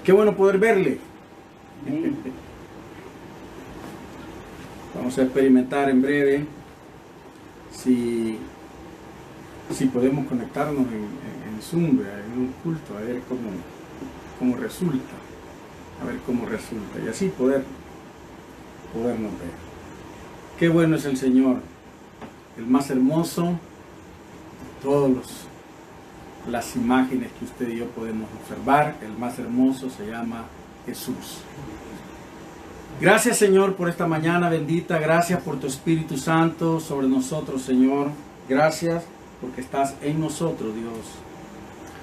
Qué bueno poder verle. Vamos a experimentar en breve si podemos conectarnos en Zoom, en un culto, a ver cómo resulta. A ver cómo resulta. Y así podernos ver. Qué bueno es el Señor, el más hermoso de todas las imágenes que usted y yo podemos observar. El más hermoso se llama Jesús. Gracias, Señor, por esta mañana bendita. Gracias por tu Espíritu Santo sobre nosotros, Señor. Gracias porque estás en nosotros, Dios.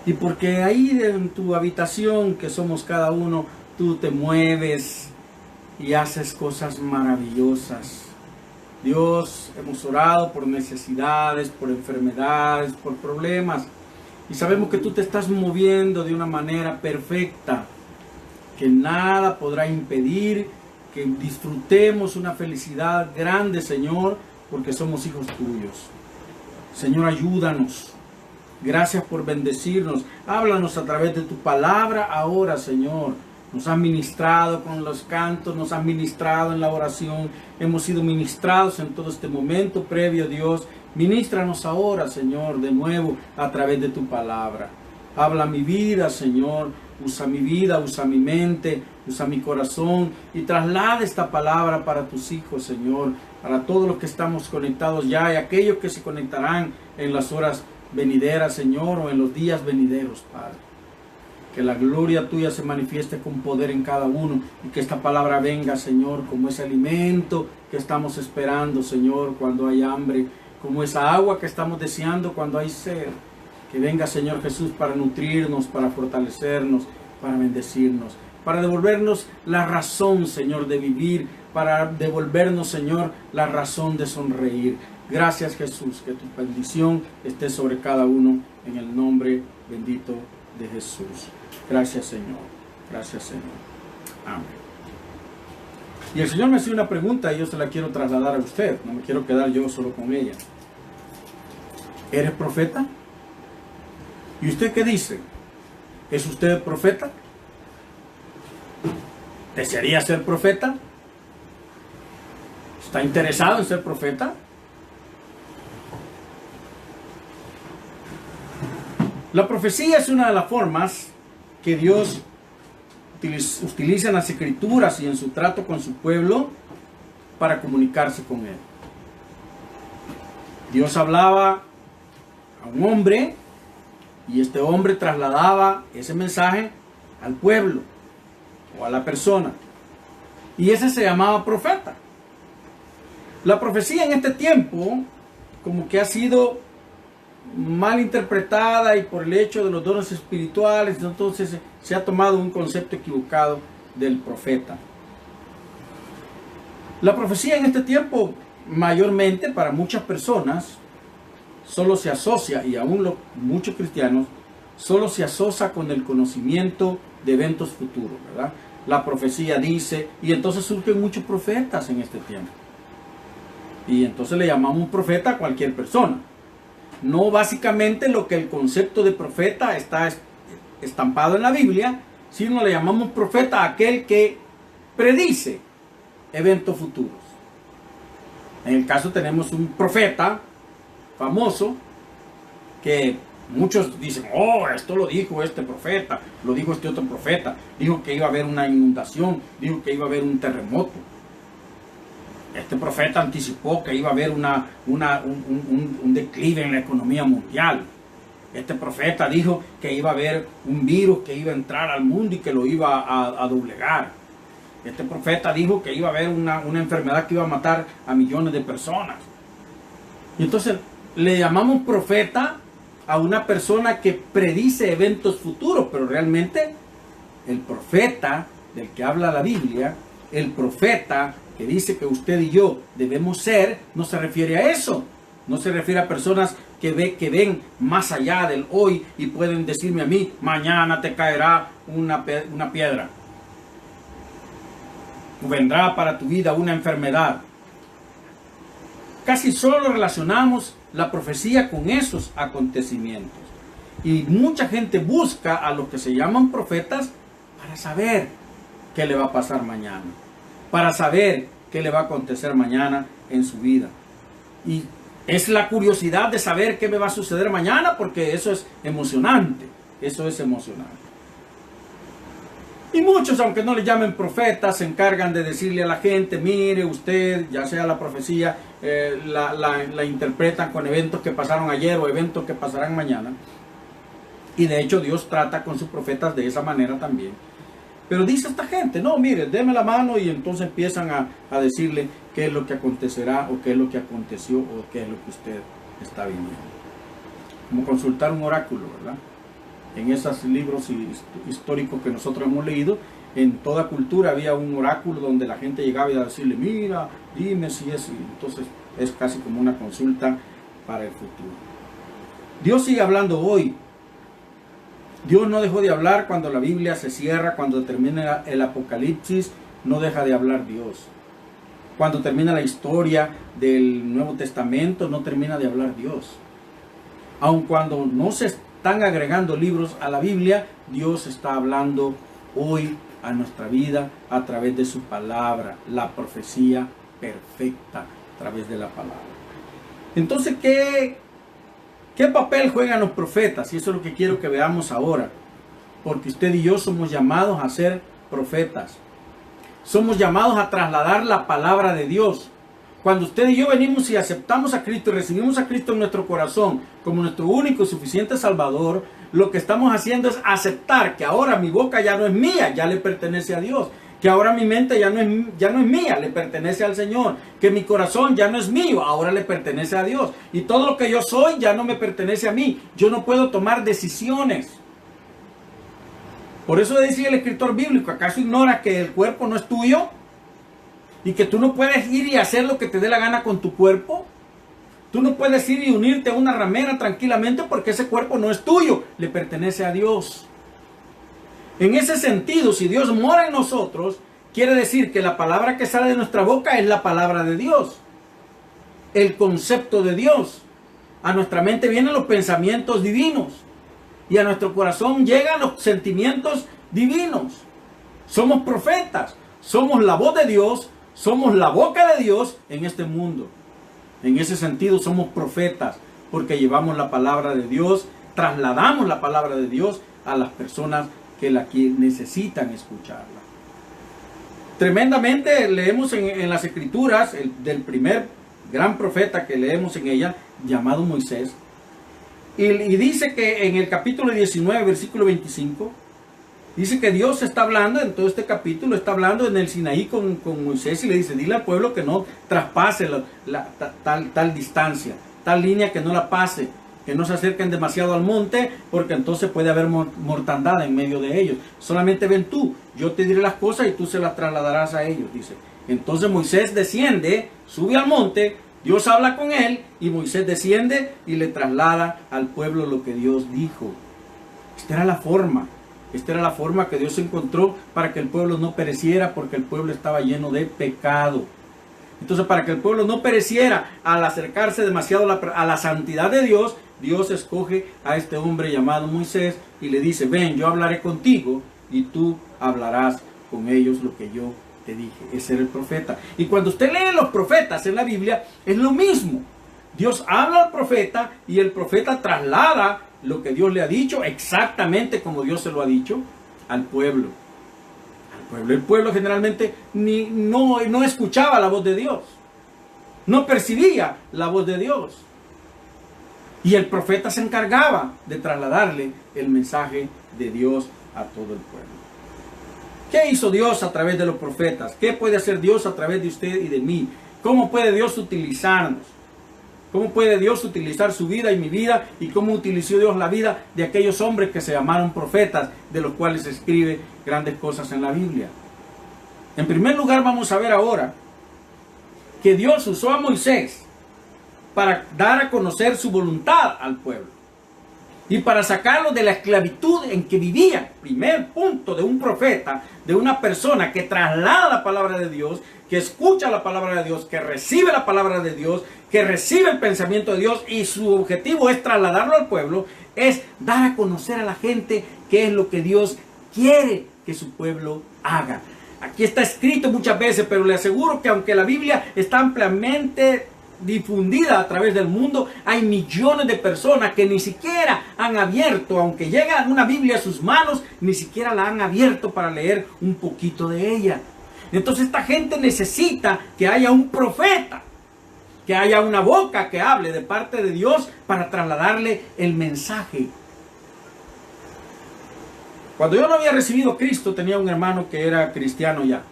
Y porque ahí en tu habitación, que somos cada uno, tú te mueves y haces cosas maravillosas. Dios, hemos orado por necesidades, por enfermedades, por problemas. Y sabemos que tú te estás moviendo de una manera perfecta, que nada podrá impedir que disfrutemos una felicidad grande, Señor, porque somos hijos tuyos. Señor, ayúdanos. Gracias por bendecirnos. Háblanos a través de tu palabra ahora, Señor. Nos has ministrado con los cantos, nos has ministrado en la oración. Hemos sido ministrados en todo este momento previo, Dios. Ministranos ahora, Señor, de nuevo a través de tu palabra. Habla mi vida, Señor. Usa mi vida, usa mi mente, usa mi corazón y traslada esta palabra para tus hijos, Señor. Para todos los que estamos conectados ya y aquellos que se conectarán en las horas venideras, Señor, o en los días venideros, Padre. Que la gloria tuya se manifieste con poder en cada uno y que esta palabra venga, Señor, como ese alimento que estamos esperando, Señor, cuando hay hambre, como esa agua que estamos deseando cuando hay sed. Que venga, Señor Jesús, para nutrirnos, para fortalecernos, para bendecirnos, para devolvernos la razón, Señor, de vivir, para devolvernos, Señor, la razón de sonreír. Gracias, Jesús, que tu bendición esté sobre cada uno en el nombre bendito de Jesús. Gracias, Señor. Gracias, Señor. Amén. Y el Señor me hace una pregunta y yo se la quiero trasladar a usted. No me quiero quedar yo solo con ella. ¿Eres profeta? ¿Y usted qué dice? ¿Es usted profeta? ¿Desearía ser profeta? ¿Está interesado en ser profeta? La profecía es una de las formas que Dios utiliza en las Escrituras y en su trato con su pueblo para comunicarse con él. Dios hablaba a un hombre y este hombre trasladaba ese mensaje al pueblo o a la persona. Y ese se llamaba profeta. La profecía en este tiempo como que ha sido mal interpretada y por el hecho de los dones espirituales, entonces se ha tomado un concepto equivocado del profeta. La profecía en este tiempo, mayormente para muchas personas, solo se asocia, y aún muchos cristianos, solo se asocia con el conocimiento de eventos futuros, ¿verdad? La profecía dice, y entonces surgen muchos profetas en este tiempo. Y entonces le llamamos profeta a cualquier persona. No básicamente lo que el concepto de profeta está estampado en la Biblia, sino le llamamos profeta a aquel que predice eventos futuros. En el caso tenemos un profeta famoso que muchos dicen, oh, esto lo dijo este profeta, lo dijo este otro profeta, dijo que iba a haber una inundación, dijo que iba a haber un terremoto. Este profeta anticipó que iba a haber un declive en la economía mundial. Este profeta dijo que iba a haber un virus que iba a entrar al mundo y que lo iba a doblegar. Este profeta dijo que iba a haber una enfermedad que iba a matar a millones de personas. Y entonces le llamamos profeta a una persona que predice eventos futuros, pero realmente el profeta del que habla la Biblia, el profeta que dice que usted y yo debemos ser, no se refiere a eso. No se refiere a personas que ven más allá del hoy y pueden decirme a mí, mañana te caerá una piedra. Vendrá para tu vida una enfermedad. Casi solo relacionamos la profecía con esos acontecimientos. Y mucha gente busca a los que se llaman profetas para saber qué le va a pasar mañana, para saber qué le va a acontecer mañana en su vida. Y es la curiosidad de saber qué me va a suceder mañana, porque eso es emocionante, eso es emocionante. Y muchos, aunque no le llamen profetas, se encargan de decirle a la gente, mire usted, ya sea la profecía, la interpretan con eventos que pasaron ayer o eventos que pasarán mañana. Y de hecho Dios trata con sus profetas de esa manera también. Pero dice esta gente, no, mire, deme la mano, y entonces empiezan a decirle qué es lo que acontecerá, o qué es lo que aconteció, o qué es lo que usted está viviendo. Como consultar un oráculo, ¿verdad? En esos libros históricos que nosotros hemos leído, en toda cultura había un oráculo donde la gente llegaba y a decirle, mira, dime si es, y entonces es casi como una consulta para el futuro. Dios sigue hablando hoy. Dios no dejó de hablar cuando la Biblia se cierra, cuando termina el Apocalipsis, no deja de hablar Dios. Cuando termina la historia del Nuevo Testamento, no termina de hablar Dios. Aun cuando no se están agregando libros a la Biblia, Dios está hablando hoy a nuestra vida a través de su palabra, la profecía perfecta a través de la palabra. Entonces, ¿qué papel juegan los profetas? Y eso es lo que quiero que veamos ahora. Porque usted y yo somos llamados a ser profetas. Somos llamados a trasladar la palabra de Dios. Cuando usted y yo venimos y aceptamos a Cristo y recibimos a Cristo en nuestro corazón como nuestro único y suficiente Salvador, lo que estamos haciendo es aceptar que ahora mi boca ya no es mía, ya le pertenece a Dios. Que ahora mi mente ya no es mía, le pertenece al Señor. Que mi corazón ya no es mío, ahora le pertenece a Dios. Y todo lo que yo soy ya no me pertenece a mí. Yo no puedo tomar decisiones. Por eso decía el escritor bíblico, ¿acaso ignora que el cuerpo no es tuyo? Y que tú no puedes ir y hacer lo que te dé la gana con tu cuerpo. Tú no puedes ir y unirte a una ramera tranquilamente porque ese cuerpo no es tuyo, le pertenece a Dios. En ese sentido, si Dios mora en nosotros, quiere decir que la palabra que sale de nuestra boca es la palabra de Dios. El concepto de Dios. A nuestra mente vienen los pensamientos divinos. Y a nuestro corazón llegan los sentimientos divinos. Somos profetas. Somos la voz de Dios. Somos la boca de Dios en este mundo. En ese sentido somos profetas. Porque llevamos la palabra de Dios. Trasladamos la palabra de Dios a las personas que necesitan escucharla. Tremendamente leemos en las Escrituras del primer gran profeta que leemos en ella, llamado Moisés. Y dice que en el capítulo 19, versículo 25, dice que Dios está hablando, en todo este capítulo, está hablando en el Sinaí con Moisés y le dice, dile al pueblo que no traspase tal distancia, tal línea que no la pase, que no se acerquen demasiado al monte, porque entonces puede haber mortandad en medio de ellos. Solamente ven tú, yo te diré las cosas y tú se las trasladarás a ellos, dice. Entonces Moisés desciende, sube al monte, Dios habla con él, y Moisés desciende y le traslada al pueblo lo que Dios dijo. Esta era la forma que Dios encontró para que el pueblo no pereciera, porque el pueblo estaba lleno de pecado. Entonces, para que el pueblo no pereciera al acercarse demasiado a la santidad de Dios, Dios escoge a este hombre llamado Moisés y le dice, ven, yo hablaré contigo y tú hablarás con ellos lo que yo te dije. Ese era el profeta. Y cuando usted lee los profetas en la Biblia, es lo mismo. Dios habla al profeta y el profeta traslada lo que Dios le ha dicho exactamente como Dios se lo ha dicho al pueblo. El pueblo generalmente no escuchaba la voz de Dios. No percibía la voz de Dios. Y el profeta se encargaba de trasladarle el mensaje de Dios a todo el pueblo. ¿Qué hizo Dios a través de los profetas? ¿Qué puede hacer Dios a través de usted y de mí? ¿Cómo puede Dios utilizarnos? ¿Cómo puede Dios utilizar su vida y mi vida? ¿Y cómo utilizó Dios la vida de aquellos hombres que se llamaron profetas, de los cuales se escribe grandes cosas en la Biblia? En primer lugar, vamos a ver ahora que Dios usó a Moisés para dar a conocer su voluntad al pueblo y para sacarlo de la esclavitud en que vivía. Primer punto de un profeta, de una persona que traslada la palabra de Dios, que escucha la palabra de Dios, que recibe la palabra de Dios, que recibe el pensamiento de Dios, y su objetivo es trasladarlo al pueblo, es dar a conocer a la gente qué es lo que Dios quiere que su pueblo haga. Aquí está escrito muchas veces, pero le aseguro que aunque la Biblia está ampliamente difundida a través del mundo, hay millones de personas que ni siquiera han abierto, aunque llega una Biblia a sus manos, ni siquiera la han abierto para leer un poquito de ella. Entonces esta gente necesita que haya un profeta, que haya una boca que hable de parte de Dios para trasladarle el mensaje. Cuando yo no había recibido a Cristo, tenía un hermano que era cristiano ya.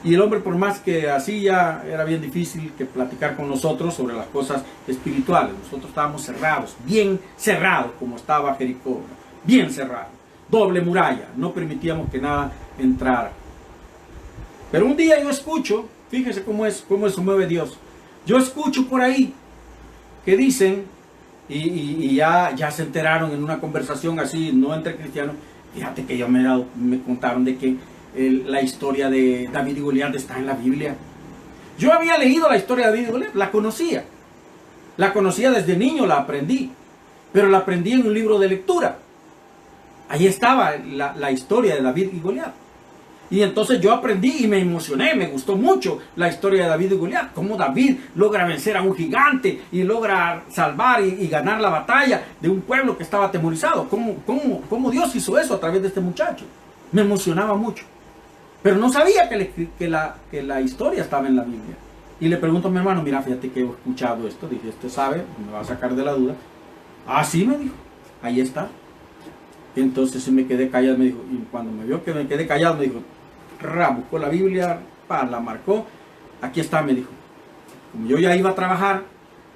Y el hombre, por más que así, ya era bien difícil que platicar con nosotros sobre las cosas espirituales. Nosotros estábamos cerrados, bien cerrados, como estaba Jericó, bien cerrado, doble muralla, no permitíamos que nada entrara. Pero un día yo escucho, fíjese cómo se mueve Dios. Yo escucho por ahí que dicen, y ya se enteraron en una conversación así, no entre cristianos, fíjate que me contaron de que la historia de David y Goliat está en la Biblia. Yo había leído la historia de David y Goliat, la conocía desde niño, la aprendí, pero la aprendí en un libro de lectura. Ahí estaba la historia de David y Goliat. Y entonces yo aprendí y me emocioné, me gustó mucho la historia de David y Goliat. Cómo David logra vencer a un gigante y logra salvar y ganar la batalla de un pueblo que estaba atemorizado. Cómo Dios hizo eso a través de este muchacho. Me emocionaba mucho. Pero no sabía que la historia estaba en la Biblia. Y le pregunto a mi hermano, mira, fíjate que he escuchado esto. Dije, ¿usted sabe? Me va a sacar de la duda. Ah, sí, me dijo. Ahí está. Y entonces me quedé callado, me dijo. Y cuando me vio que me quedé callado, me dijo, buscó la Biblia, la marcó. Aquí está, me dijo. Como yo ya iba a trabajar,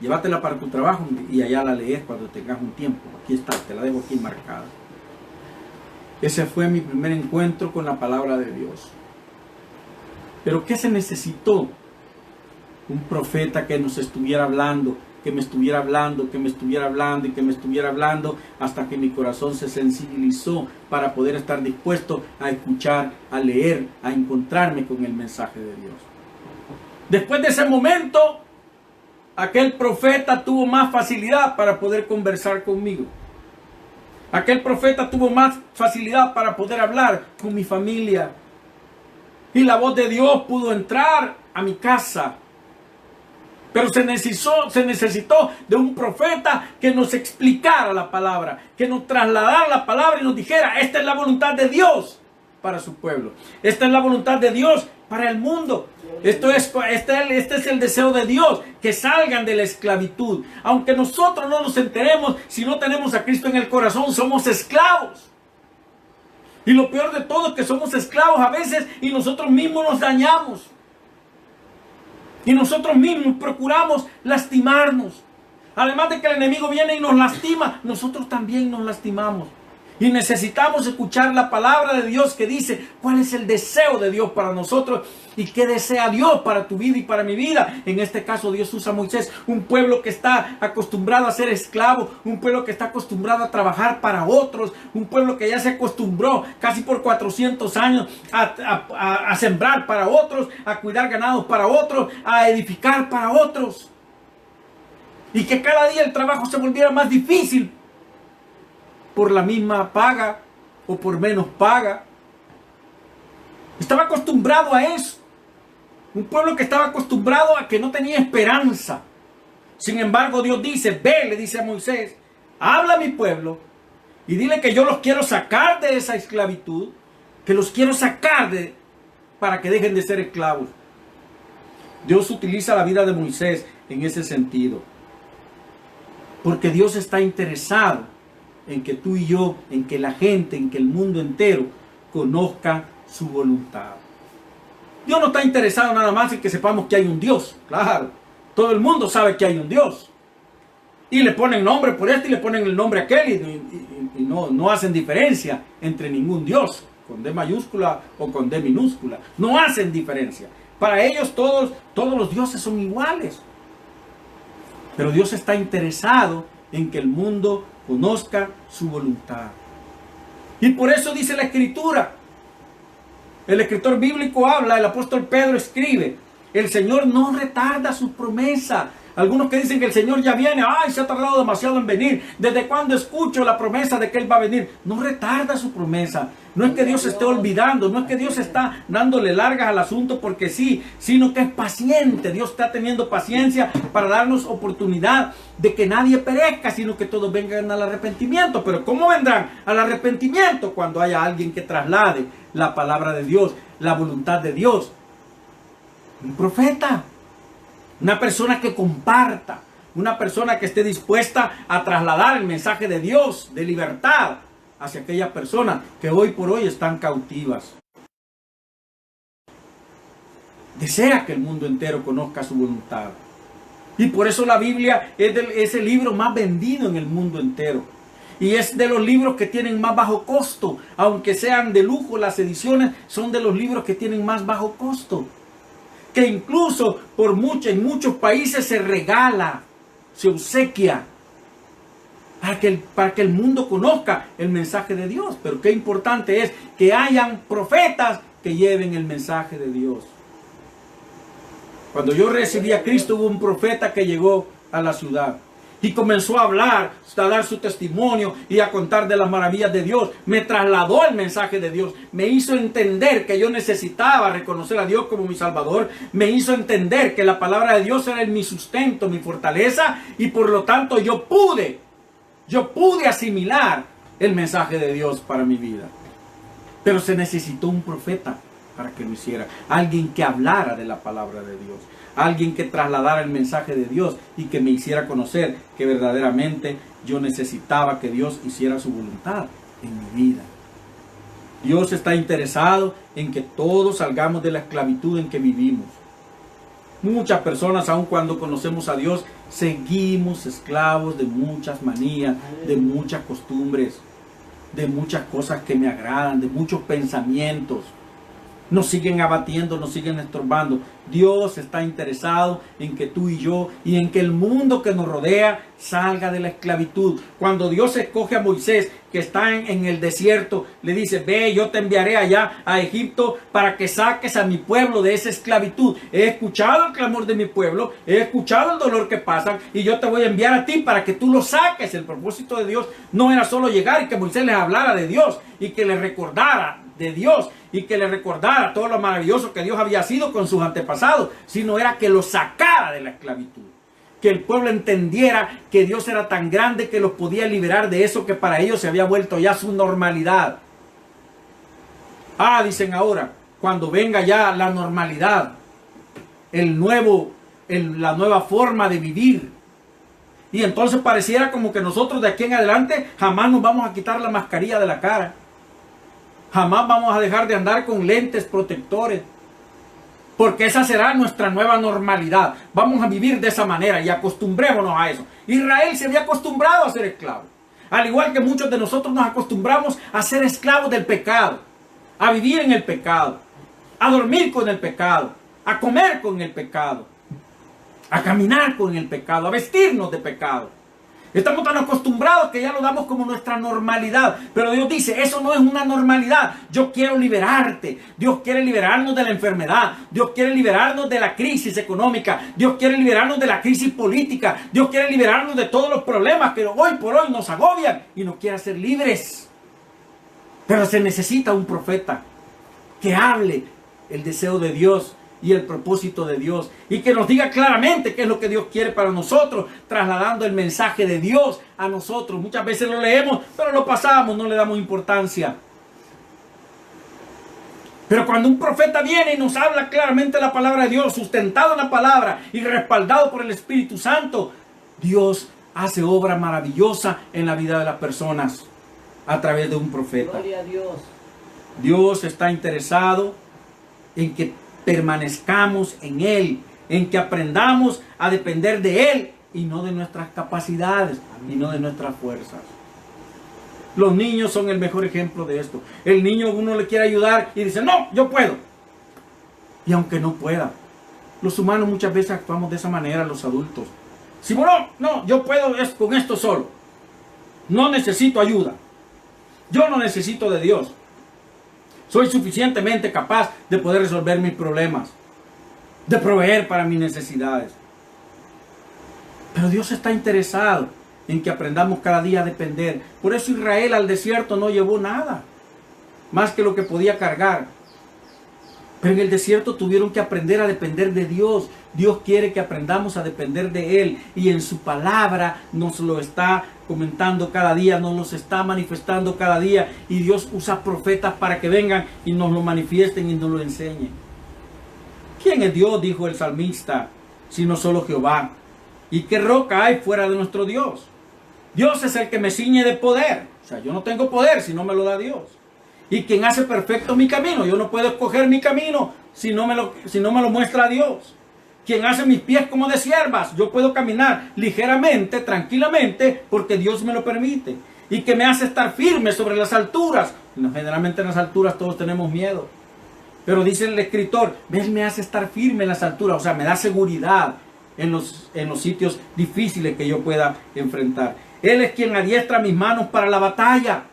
llévatela para tu trabajo y allá la lees cuando tengas un tiempo. Aquí está, te la dejo aquí marcada. Ese fue mi primer encuentro con la palabra de Dios. Pero ¿qué se necesitó? Un profeta que nos estuviera hablando, que me estuviera hablando, que me estuviera hablando y que me estuviera hablando hasta que mi corazón se sensibilizó para poder estar dispuesto a escuchar, a leer, a encontrarme con el mensaje de Dios. Después de ese momento, aquel profeta tuvo más facilidad para poder conversar conmigo. Aquel profeta tuvo más facilidad para poder hablar con mi familia. Y la voz de Dios pudo entrar a mi casa. Pero se necesitó de un profeta que nos explicara la palabra, que nos trasladara la palabra y nos dijera, esta es la voluntad de Dios para su pueblo. Esta es la voluntad de Dios para el mundo. Este es el deseo de Dios, que salgan de la esclavitud. Aunque nosotros no nos enteremos, si no tenemos a Cristo en el corazón, somos esclavos. Y lo peor de todo es que somos esclavos a veces y nosotros mismos nos dañamos. Y nosotros mismos procuramos lastimarnos. Además de que el enemigo viene y nos lastima, nosotros también nos lastimamos. Y necesitamos escuchar la palabra de Dios que dice cuál es el deseo de Dios para nosotros y qué desea Dios para tu vida y para mi vida. En este caso Dios usa a Moisés, un pueblo que está acostumbrado a ser esclavo, un pueblo que está acostumbrado a trabajar para otros, un pueblo que ya se acostumbró casi por 400 años a sembrar para otros, a cuidar ganados para otros, a edificar para otros. Y que cada día el trabajo se volviera más difícil por la misma paga o por menos paga. Estaba acostumbrado a eso. Un pueblo que estaba acostumbrado a que no tenía esperanza. Sin embargo, Dios dice, ve, le dice a Moisés, habla a mi pueblo y dile que yo los quiero sacar de esa esclavitud, que los quiero sacar para que dejen de ser esclavos. Dios utiliza la vida de Moisés en ese sentido. Porque Dios está interesado en que tú y yo, en que la gente, en que el mundo entero conozca su voluntad. Dios no está interesado nada más en que sepamos que hay un Dios. Claro, todo el mundo sabe que hay un Dios. Y le ponen nombre por este y le ponen el nombre aquel y no hacen diferencia entre ningún Dios, con D mayúscula o con D minúscula. No hacen diferencia. Para ellos todos los dioses son iguales. Pero Dios está interesado en que el mundo conozca su voluntad. Y por eso dice la Escritura, el escritor bíblico habla, el apóstol Pedro escribe, el Señor no retarda su promesa, Algunos que dicen que el Señor ya viene. ¡Ay, se ha tardado demasiado en venir! ¿Desde cuándo escucho la promesa de que Él va a venir? No retarda su promesa. No es que Dios esté olvidando. No es que Dios está dándole largas al asunto porque sí. Sino que es paciente. Dios está teniendo paciencia para darnos oportunidad de que nadie perezca, sino que todos vengan al arrepentimiento. Pero ¿cómo vendrán al arrepentimiento? Cuando haya alguien que traslade la palabra de Dios, la voluntad de Dios. Un profeta. Una persona que comparta, una persona que esté dispuesta a trasladar el mensaje de Dios, de libertad, hacia aquellas personas que hoy por hoy están cautivas. Desea que el mundo entero conozca su voluntad. Y por eso la Biblia es el libro más vendido en el mundo entero. Y es de los libros que tienen más bajo costo. Aunque sean de lujo, las ediciones son de los libros que tienen más bajo costo. Que incluso en muchos países se regala, se obsequia, para que el mundo conozca el mensaje de Dios. Pero qué importante es que hayan profetas que lleven el mensaje de Dios. Cuando yo recibí a Cristo, hubo un profeta que llegó a la ciudad y comenzó a hablar, a dar su testimonio y a contar de las maravillas de Dios. Me trasladó el mensaje de Dios. Me hizo entender que yo necesitaba reconocer a Dios como mi Salvador. Me hizo entender que la palabra de Dios era mi sustento, mi fortaleza. Y por lo tanto yo pude asimilar el mensaje de Dios para mi vida. Pero se necesitó un profeta para que lo hiciera. Alguien que hablara de la palabra de Dios. Alguien que trasladara el mensaje de Dios y que me hiciera conocer que verdaderamente yo necesitaba que Dios hiciera su voluntad en mi vida. Dios está interesado en que todos salgamos de la esclavitud en que vivimos. Muchas personas, aun cuando conocemos a Dios, seguimos esclavos de muchas manías, de muchas costumbres, de muchas cosas que me agradan, de muchos pensamientos. Nos siguen abatiendo, nos siguen estorbando. Dios está interesado en que tú y yo y en que el mundo que nos rodea salga de la esclavitud. Cuando Dios escoge a Moisés, que está en el desierto, le dice: ve, yo te enviaré allá a Egipto para que saques a mi pueblo de esa esclavitud. He escuchado el clamor de mi pueblo, he escuchado el dolor que pasan y yo te voy a enviar a ti para que tú lo saques. El propósito de Dios no era solo llegar y que Moisés les hablara de Dios y que les recordara de Dios y que le recordara todo lo maravilloso que Dios había sido con sus antepasados, sino era que los sacara de la esclavitud. Que el pueblo entendiera que Dios era tan grande que los podía liberar de eso que para ellos se había vuelto ya su normalidad. Dicen ahora, cuando venga ya la normalidad, la nueva forma de vivir. Y entonces pareciera como que nosotros de aquí en adelante jamás nos vamos a quitar la mascarilla de la cara. Jamás vamos a dejar de andar con lentes protectores. Porque esa será nuestra nueva normalidad. Vamos a vivir de esa manera y acostumbrémonos a eso. Israel se había acostumbrado a ser esclavo. Al igual que muchos de nosotros nos acostumbramos a ser esclavos del pecado. A vivir en el pecado. A dormir con el pecado. A comer con el pecado. A caminar con el pecado. A vestirnos de pecado. Estamos tan acostumbrados que ya lo damos como nuestra normalidad. Pero Dios dice, eso no es una normalidad. Yo quiero liberarte. Dios quiere liberarnos de la enfermedad. Dios quiere liberarnos de la crisis económica. Dios quiere liberarnos de la crisis política. Dios quiere liberarnos de todos los problemas que hoy por hoy nos agobian y nos quiere hacer libres. Pero se necesita un profeta que hable el deseo de Dios y el propósito de Dios, y que nos diga claramente qué es lo que Dios quiere para nosotros, trasladando el mensaje de Dios a nosotros. Muchas veces lo leemos, pero lo pasamos, no le damos importancia. Pero cuando un profeta viene y nos habla claramente la palabra de Dios, sustentado en la palabra y respaldado por el Espíritu Santo, Dios hace obra maravillosa en la vida de las personas a través de un profeta. Gloria a Dios. Dios está interesado en que permanezcamos en Él, en que aprendamos a depender de Él y no de nuestras capacidades y no de nuestras fuerzas. Los niños son el mejor ejemplo de esto. El niño, uno le quiere ayudar y dice, no, yo puedo. Y aunque no pueda, los humanos muchas veces actuamos de esa manera, los adultos. Si bueno, no, yo puedo con esto solo. No necesito ayuda. Yo no necesito de Dios. Soy suficientemente capaz de poder resolver mis problemas, de proveer para mis necesidades. Pero Dios está interesado en que aprendamos cada día a depender. Por eso Israel al desierto no llevó nada, más que lo que podía cargar. Pero en el desierto tuvieron que aprender a depender de Dios. Dios quiere que aprendamos a depender de Él. Y en su palabra nos lo está comentando cada día, nos los está manifestando cada día. Y Dios usa profetas para que vengan y nos lo manifiesten y nos lo enseñen. ¿Quién es Dios?, dijo el salmista, sino solo Jehová. ¿Y qué roca hay fuera de nuestro Dios? Dios es el que me ciñe de poder. O sea, yo no tengo poder si no me lo da Dios. Y quien hace perfecto mi camino. Yo no puedo escoger mi camino si no me lo muestra Dios. Quien hace mis pies como de siervas. Yo puedo caminar ligeramente, tranquilamente, porque Dios me lo permite. Y que me hace estar firme sobre las alturas. Generalmente en las alturas todos tenemos miedo. Pero dice el escritor, Él me hace estar firme en las alturas. O sea, me da seguridad en los sitios difíciles que yo pueda enfrentar. Él es quien adiestra mis manos para la batalla.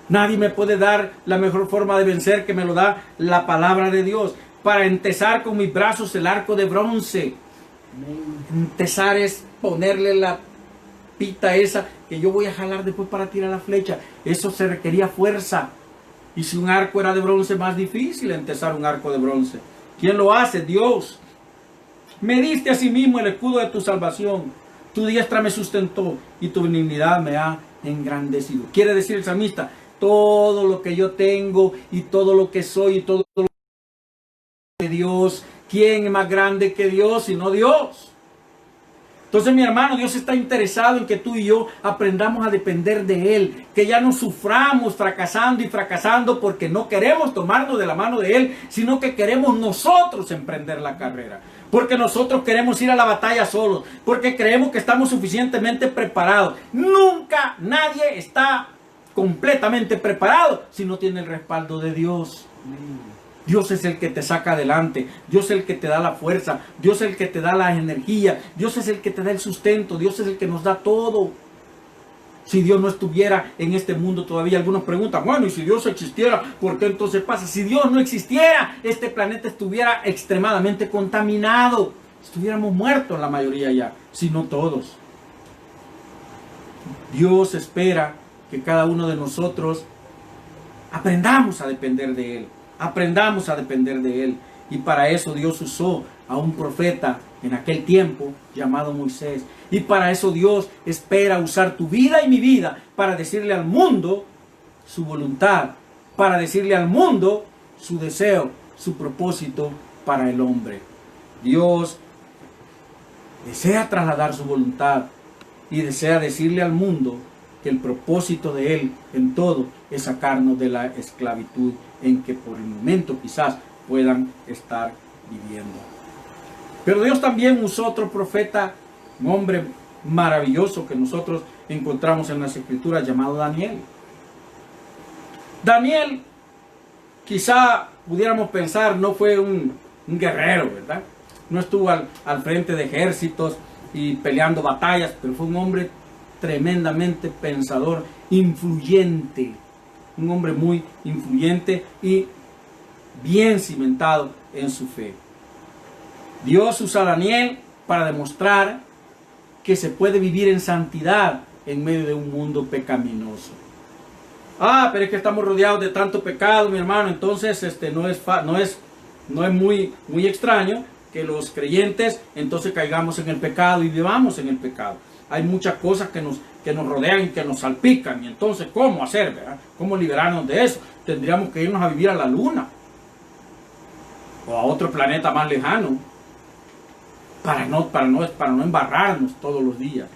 Nadie me puede dar la mejor forma de vencer que me lo da la palabra de Dios. Para entesar con mis brazos el arco de bronce. Entesar es ponerle la pita esa que yo voy a jalar después para tirar la flecha. Eso se requería fuerza. Y si un arco era de bronce, más difícil entesar un arco de bronce. ¿Quién lo hace? Dios. Me diste a sí mismo el escudo de tu salvación. Tu diestra me sustentó y tu benignidad me ha engrandecido. Quiere decir el salmista, todo lo que yo tengo y todo lo que soy y todo lo que Dios. ¿Quién es más grande que Dios sino Dios? Entonces, mi hermano, Dios está interesado en que tú y yo aprendamos a depender de Él. Que ya no suframos fracasando y fracasando porque no queremos tomarnos de la mano de Él, sino que queremos nosotros emprender la carrera. Porque nosotros queremos ir a la batalla solos. Porque creemos que estamos suficientemente preparados. Nunca nadie está completamente preparado si no tiene el respaldo de Dios. Dios es el que te saca adelante. Dios es el que te da la fuerza. Dios es el que te da la energía. Dios es el que te da el sustento. Dios es el que nos da todo. Si Dios no estuviera en este mundo todavía, algunos preguntan, bueno, y si Dios existiera, ¿por qué entonces pasa? Si Dios no existiera, este planeta estuviera extremadamente contaminado. Estuviéramos muertos la mayoría ya, si no todos. Dios espera que cada uno de nosotros aprendamos a depender de Él. Aprendamos a depender de Él. Y para eso Dios usó a un profeta en aquel tiempo llamado Moisés. Y para eso Dios espera usar tu vida y mi vida para decirle al mundo su voluntad, para decirle al mundo su deseo, su propósito para el hombre. Dios desea trasladar su voluntad y desea decirle al mundo que el propósito de Él en todo es sacarnos de la esclavitud en que por el momento quizás puedan estar viviendo. Pero Dios también usó otro profeta, un hombre maravilloso que nosotros encontramos en las Escrituras, llamado Daniel. Daniel, quizá pudiéramos pensar, no fue un guerrero, ¿verdad? No estuvo al frente de ejércitos y peleando batallas, pero fue un hombre tremendamente pensador, influyente. Un hombre muy influyente y bien cimentado en su fe. Dios usa a Daniel para demostrar que se puede vivir en santidad en medio de un mundo pecaminoso. Ah, pero es que estamos rodeados de tanto pecado, mi hermano. Entonces no es muy extraño que los creyentes entonces caigamos en el pecado y vivamos en el pecado. Hay muchas cosas que nos rodean y que nos salpican. Y entonces, ¿cómo hacer, verdad? ¿Cómo liberarnos de eso? Tendríamos que irnos a vivir a la luna o a otro planeta más lejano para no embarrarnos todos los días.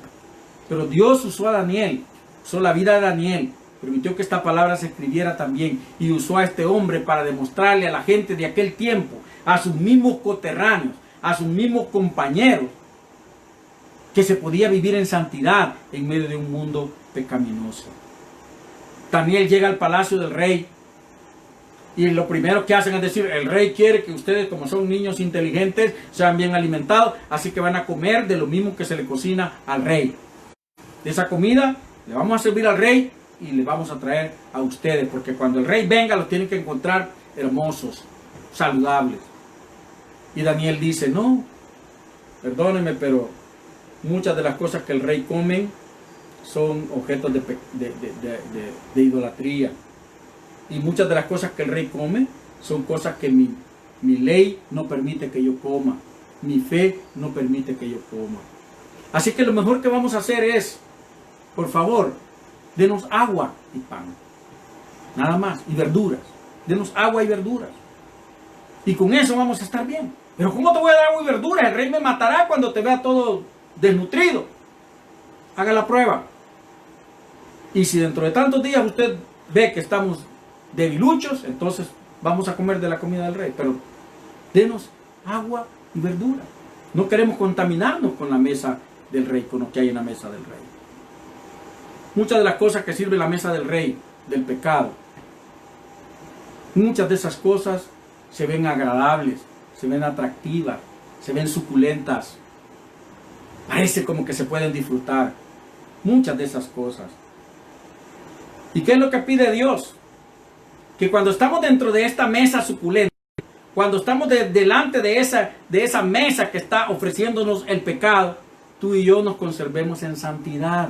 Pero Dios usó a Daniel, usó la vida de Daniel, permitió que esta palabra se escribiera también y usó a este hombre para demostrarle a la gente de aquel tiempo, a sus mismos coterráneos, a sus mismos compañeros, que se podía vivir en santidad en medio de un mundo pecaminoso. Daniel llega al palacio del rey y lo primero que hacen es decir, el rey quiere que ustedes, como son niños inteligentes, sean bien alimentados, así que van a comer de lo mismo que se le cocina al rey. De esa comida le vamos a servir al rey y le vamos a traer a ustedes, porque cuando el rey venga los tienen que encontrar hermosos, saludables. Y Daniel dice, no, perdónenme, pero Muchas de las cosas que el rey come son objetos de idolatría. Y muchas de las cosas que el rey come son cosas que mi ley no permite que yo coma. Mi fe no permite que yo coma. Así que lo mejor que vamos a hacer es, por favor, denos agua y pan. Nada más. Y verduras. Denos agua y verduras. Y con eso vamos a estar bien. Pero ¿cómo te voy a dar agua y verduras? El rey me matará cuando te vea todo desnutrido. Haga la prueba. Y si dentro de tantos días usted ve que estamos debiluchos, entonces vamos a comer de la comida del rey. Pero denos agua y verdura. No queremos contaminarnos con la mesa del rey, con lo que hay en la mesa del rey. Muchas de las cosas que sirve la mesa del rey, del pecado, muchas de esas cosas se ven agradables, se ven atractivas, se ven suculentas. Parece como que se pueden disfrutar. Muchas de esas cosas. ¿Y qué es lo que pide Dios? Que cuando estamos dentro de esta mesa suculenta, cuando estamos delante de esa mesa que está ofreciéndonos el pecado, tú y yo nos conservemos en santidad.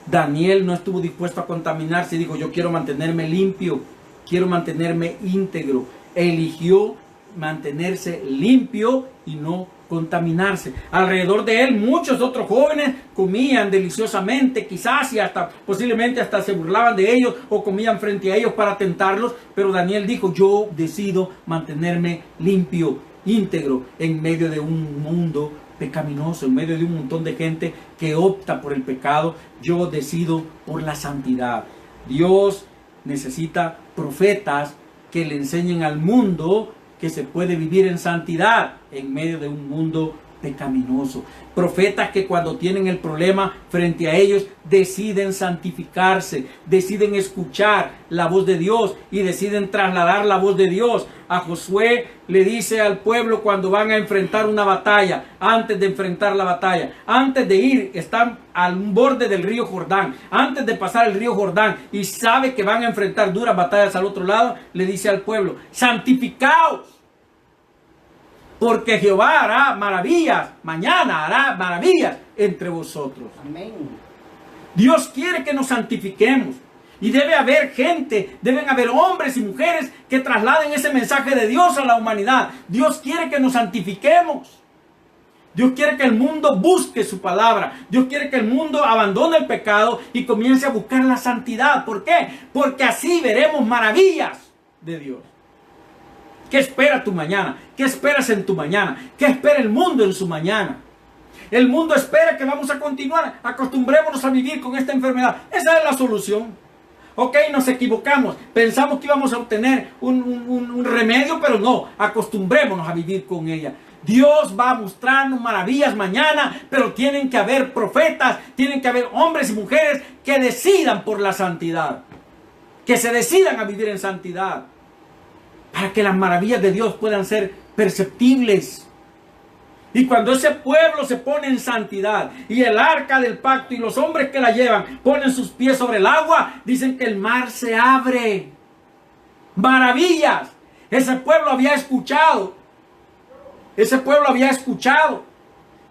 Daniel no estuvo dispuesto a contaminarse y dijo, yo quiero mantenerme limpio, quiero mantenerme íntegro. Eligió mantenerse limpio y no contaminarse. Alrededor de él muchos otros jóvenes comían deliciosamente, quizás y hasta posiblemente hasta se burlaban de ellos o comían frente a ellos para tentarlos, pero Daniel dijo, yo decido mantenerme limpio, íntegro en medio de un mundo pecaminoso, en medio de un montón de gente que opta por el pecado. Yo decido por la santidad. Dios necesita profetas que le enseñen al mundo que se puede vivir en santidad en medio de un mundo pecaminoso. Profetas que cuando tienen el problema frente a ellos deciden santificarse, deciden escuchar la voz de Dios y deciden trasladar la voz de Dios. A Josué le dice al pueblo cuando van a enfrentar una batalla, antes de enfrentar la batalla, antes de ir, están al borde del río Jordán, antes de pasar el río Jordán y sabe que van a enfrentar duras batallas al otro lado, le dice al pueblo, santificaos, porque Jehová hará maravillas, mañana hará maravillas entre vosotros. Amén. Dios quiere que nos santifiquemos. Y debe haber gente, deben haber hombres y mujeres que trasladen ese mensaje de Dios a la humanidad. Dios quiere que nos santifiquemos. Dios quiere que el mundo busque su palabra. Dios quiere que el mundo abandone el pecado y comience a buscar la santidad. ¿Por qué? Porque así veremos maravillas de Dios. ¿Qué espera tu mañana? ¿Qué esperas en tu mañana? ¿Qué espera el mundo en su mañana? El mundo espera que vamos a continuar. Acostumbrémonos a vivir con esta enfermedad. Esa es la solución. Ok, nos equivocamos. Pensamos que íbamos a obtener un remedio, pero no. Acostumbrémonos a vivir con ella. Dios va a mostrarnos maravillas mañana, pero tienen que haber profetas, tienen que haber hombres y mujeres que decidan por la santidad. Que se decidan a vivir en santidad. Para que las maravillas de Dios puedan ser perceptibles. Y cuando ese pueblo se pone en santidad y el arca del pacto y los hombres que la llevan ponen sus pies sobre el agua, dicen que el mar se abre. Maravillas. Ese pueblo había escuchado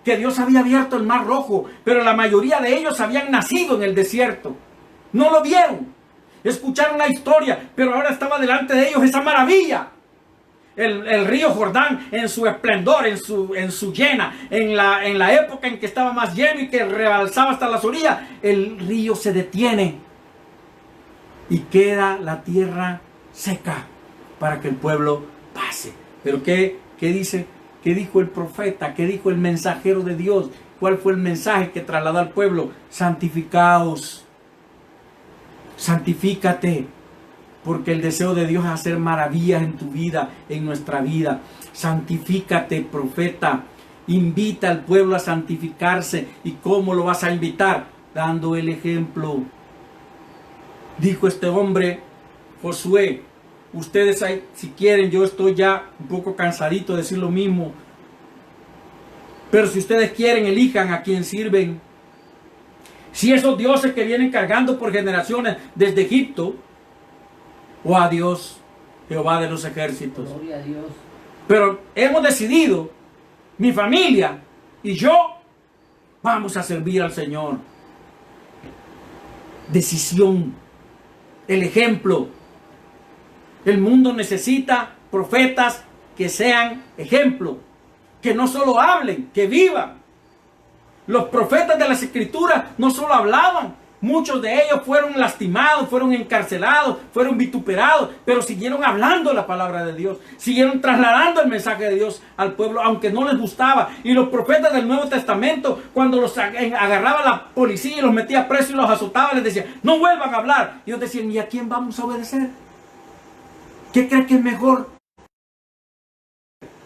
que Dios había abierto el mar rojo, pero la mayoría de ellos habían nacido en el desierto. No lo vieron. Escucharon la historia, pero ahora estaba delante de ellos esa maravilla. El río Jordán en su esplendor, en su llena, en la época en que estaba más lleno y que rebalsaba hasta las orillas, el río se detiene y queda la tierra seca para que el pueblo pase. Pero ¿qué dice? ¿Qué dijo el profeta? ¿Qué dijo el mensajero de Dios? ¿Cuál fue el mensaje que trasladó al pueblo? Santificaos. Santifícate, porque el deseo de Dios es hacer maravillas en tu vida, en nuestra vida. Santifícate, profeta. Invita al pueblo a santificarse. ¿Y cómo lo vas a invitar? Dando el ejemplo. Dijo este hombre, Josué, ustedes si quieren, yo estoy ya un poco cansadito de decir lo mismo, pero si ustedes quieren, elijan a quien sirven. Si esos dioses que vienen cargando por generaciones desde Egipto, o a Dios, Jehová de los ejércitos. Gloria a Dios. Pero hemos decidido, mi familia y yo, Vamos a servir al Señor. Decisión. El ejemplo. El mundo necesita profetas que sean ejemplo. Que no solo hablen, que vivan. Los profetas de las Escrituras no solo hablaban. Muchos de ellos fueron lastimados, fueron encarcelados, fueron vituperados, pero siguieron hablando la palabra de Dios, siguieron trasladando el mensaje de Dios al pueblo, aunque no les gustaba. Y los profetas del Nuevo Testamento, cuando los agarraba la policía y los metía presos y los azotaba, les decía, no vuelvan a hablar. Y ellos decían, ¿y a quién vamos a obedecer? ¿Qué creen que es mejor?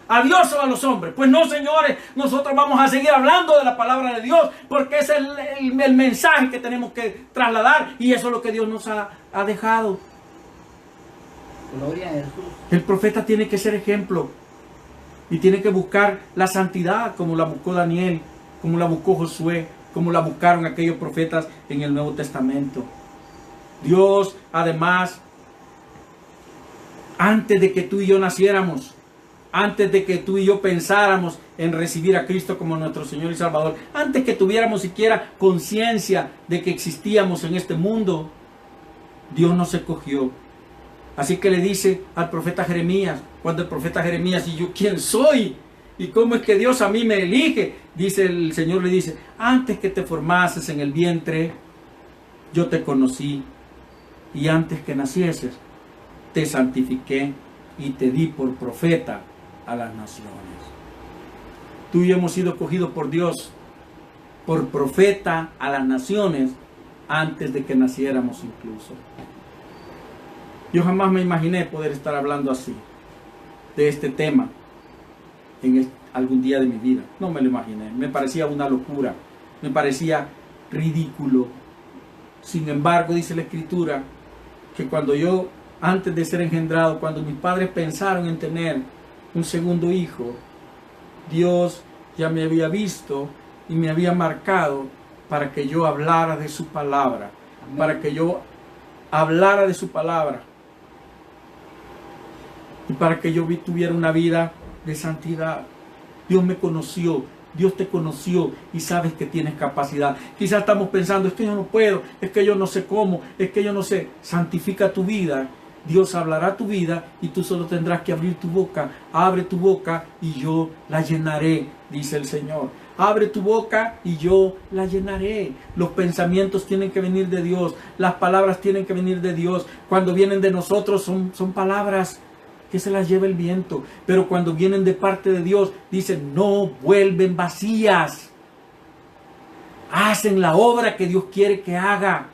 ¿A Dios o a los hombres? Pues no, señores, nosotros vamos a seguir hablando de la palabra de Dios, porque es el mensaje que tenemos que trasladar, y eso es lo que Dios nos ha dejado. Gloria a Jesús. El profeta tiene que ser ejemplo, y tiene que buscar la santidad como la buscó Daniel, como la buscó Josué, como la buscaron aquellos profetas en el Nuevo Testamento. Dios, además, antes de que tú y yo naciéramos, antes de que tú y yo pensáramos en recibir a Cristo como nuestro Señor y Salvador, antes que tuviéramos siquiera conciencia de que existíamos en este mundo, Dios nos escogió. Así que le dice al profeta Jeremías, cuando el profeta Jeremías, ¿y yo quién soy? ¿Y cómo es que Dios a mí me elige? Dice el Señor, le dice, antes que te formases en el vientre, yo te conocí, y antes que nacieses, te santifiqué y te di por profeta a las naciones. Tú y yo hemos sido escogidos por Dios por profeta a las naciones antes de que naciéramos incluso. Yo jamás me imaginé poder estar hablando así de este tema en algún día de mi vida. No me lo imaginé. Me parecía una locura. Me parecía ridículo. Sin embargo, dice la Escritura que cuando yo, antes de ser engendrado, cuando mis padres pensaron en tener un segundo hijo, Dios ya me había visto y me había marcado para que yo hablara de su palabra. Amén. Para que yo hablara de su palabra. Y para que yo tuviera una vida de santidad. Dios me conoció, Dios te conoció y sabes que tienes capacidad. Quizás estamos pensando, es que yo no puedo, es que yo no sé cómo, es que yo no sé. Santifica tu vida. Dios hablará tu vida y tú solo tendrás que abrir tu boca. Abre tu boca y yo la llenaré, dice el Señor. Abre tu boca y yo la llenaré. Los pensamientos tienen que venir de Dios. Las palabras tienen que venir de Dios. Cuando vienen de nosotros son palabras que se las lleva el viento. Pero cuando vienen de parte de Dios, dicen, no vuelven vacías. Hacen la obra que Dios quiere que haga.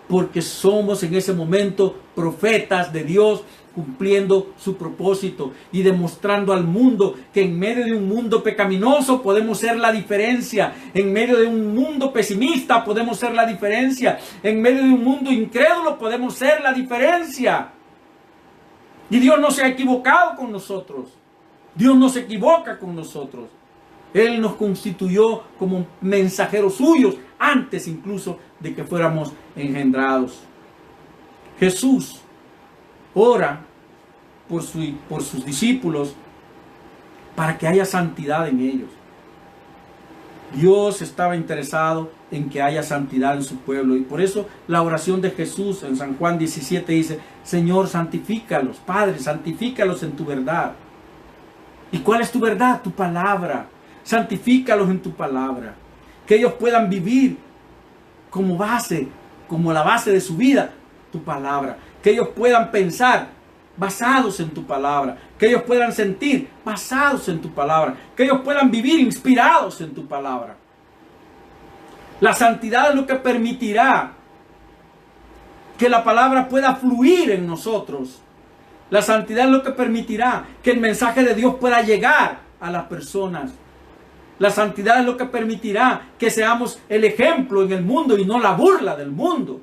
Porque somos en ese momento profetas de Dios, cumpliendo su propósito y demostrando al mundo que en medio de un mundo pecaminoso podemos ser la diferencia. En medio de un mundo pesimista podemos ser la diferencia. En medio de un mundo incrédulo podemos ser la diferencia. Y Dios no se ha equivocado con nosotros. Dios no se equivoca con nosotros. Él nos constituyó como mensajeros suyos antes incluso de que fuéramos engendrados. Jesús ora por sus discípulos para que haya santidad en ellos. Dios estaba interesado en que haya santidad en su pueblo, y por eso la oración de Jesús en San Juan 17 dice, Señor, santifícalos, Padre, santifícalos en tu verdad. ¿Y cuál es tu verdad? Tu palabra. Santifícalos en tu palabra. Que ellos puedan vivir como base, como la base de su vida, tu palabra. Que ellos puedan pensar basados en tu palabra. Que ellos puedan sentir basados en tu palabra. Que ellos puedan vivir inspirados en tu palabra. La santidad es lo que permitirá que la palabra pueda fluir en nosotros. La santidad es lo que permitirá que el mensaje de Dios pueda llegar a las personas. La santidad es lo que permitirá que seamos el ejemplo en el mundo y no la burla del mundo.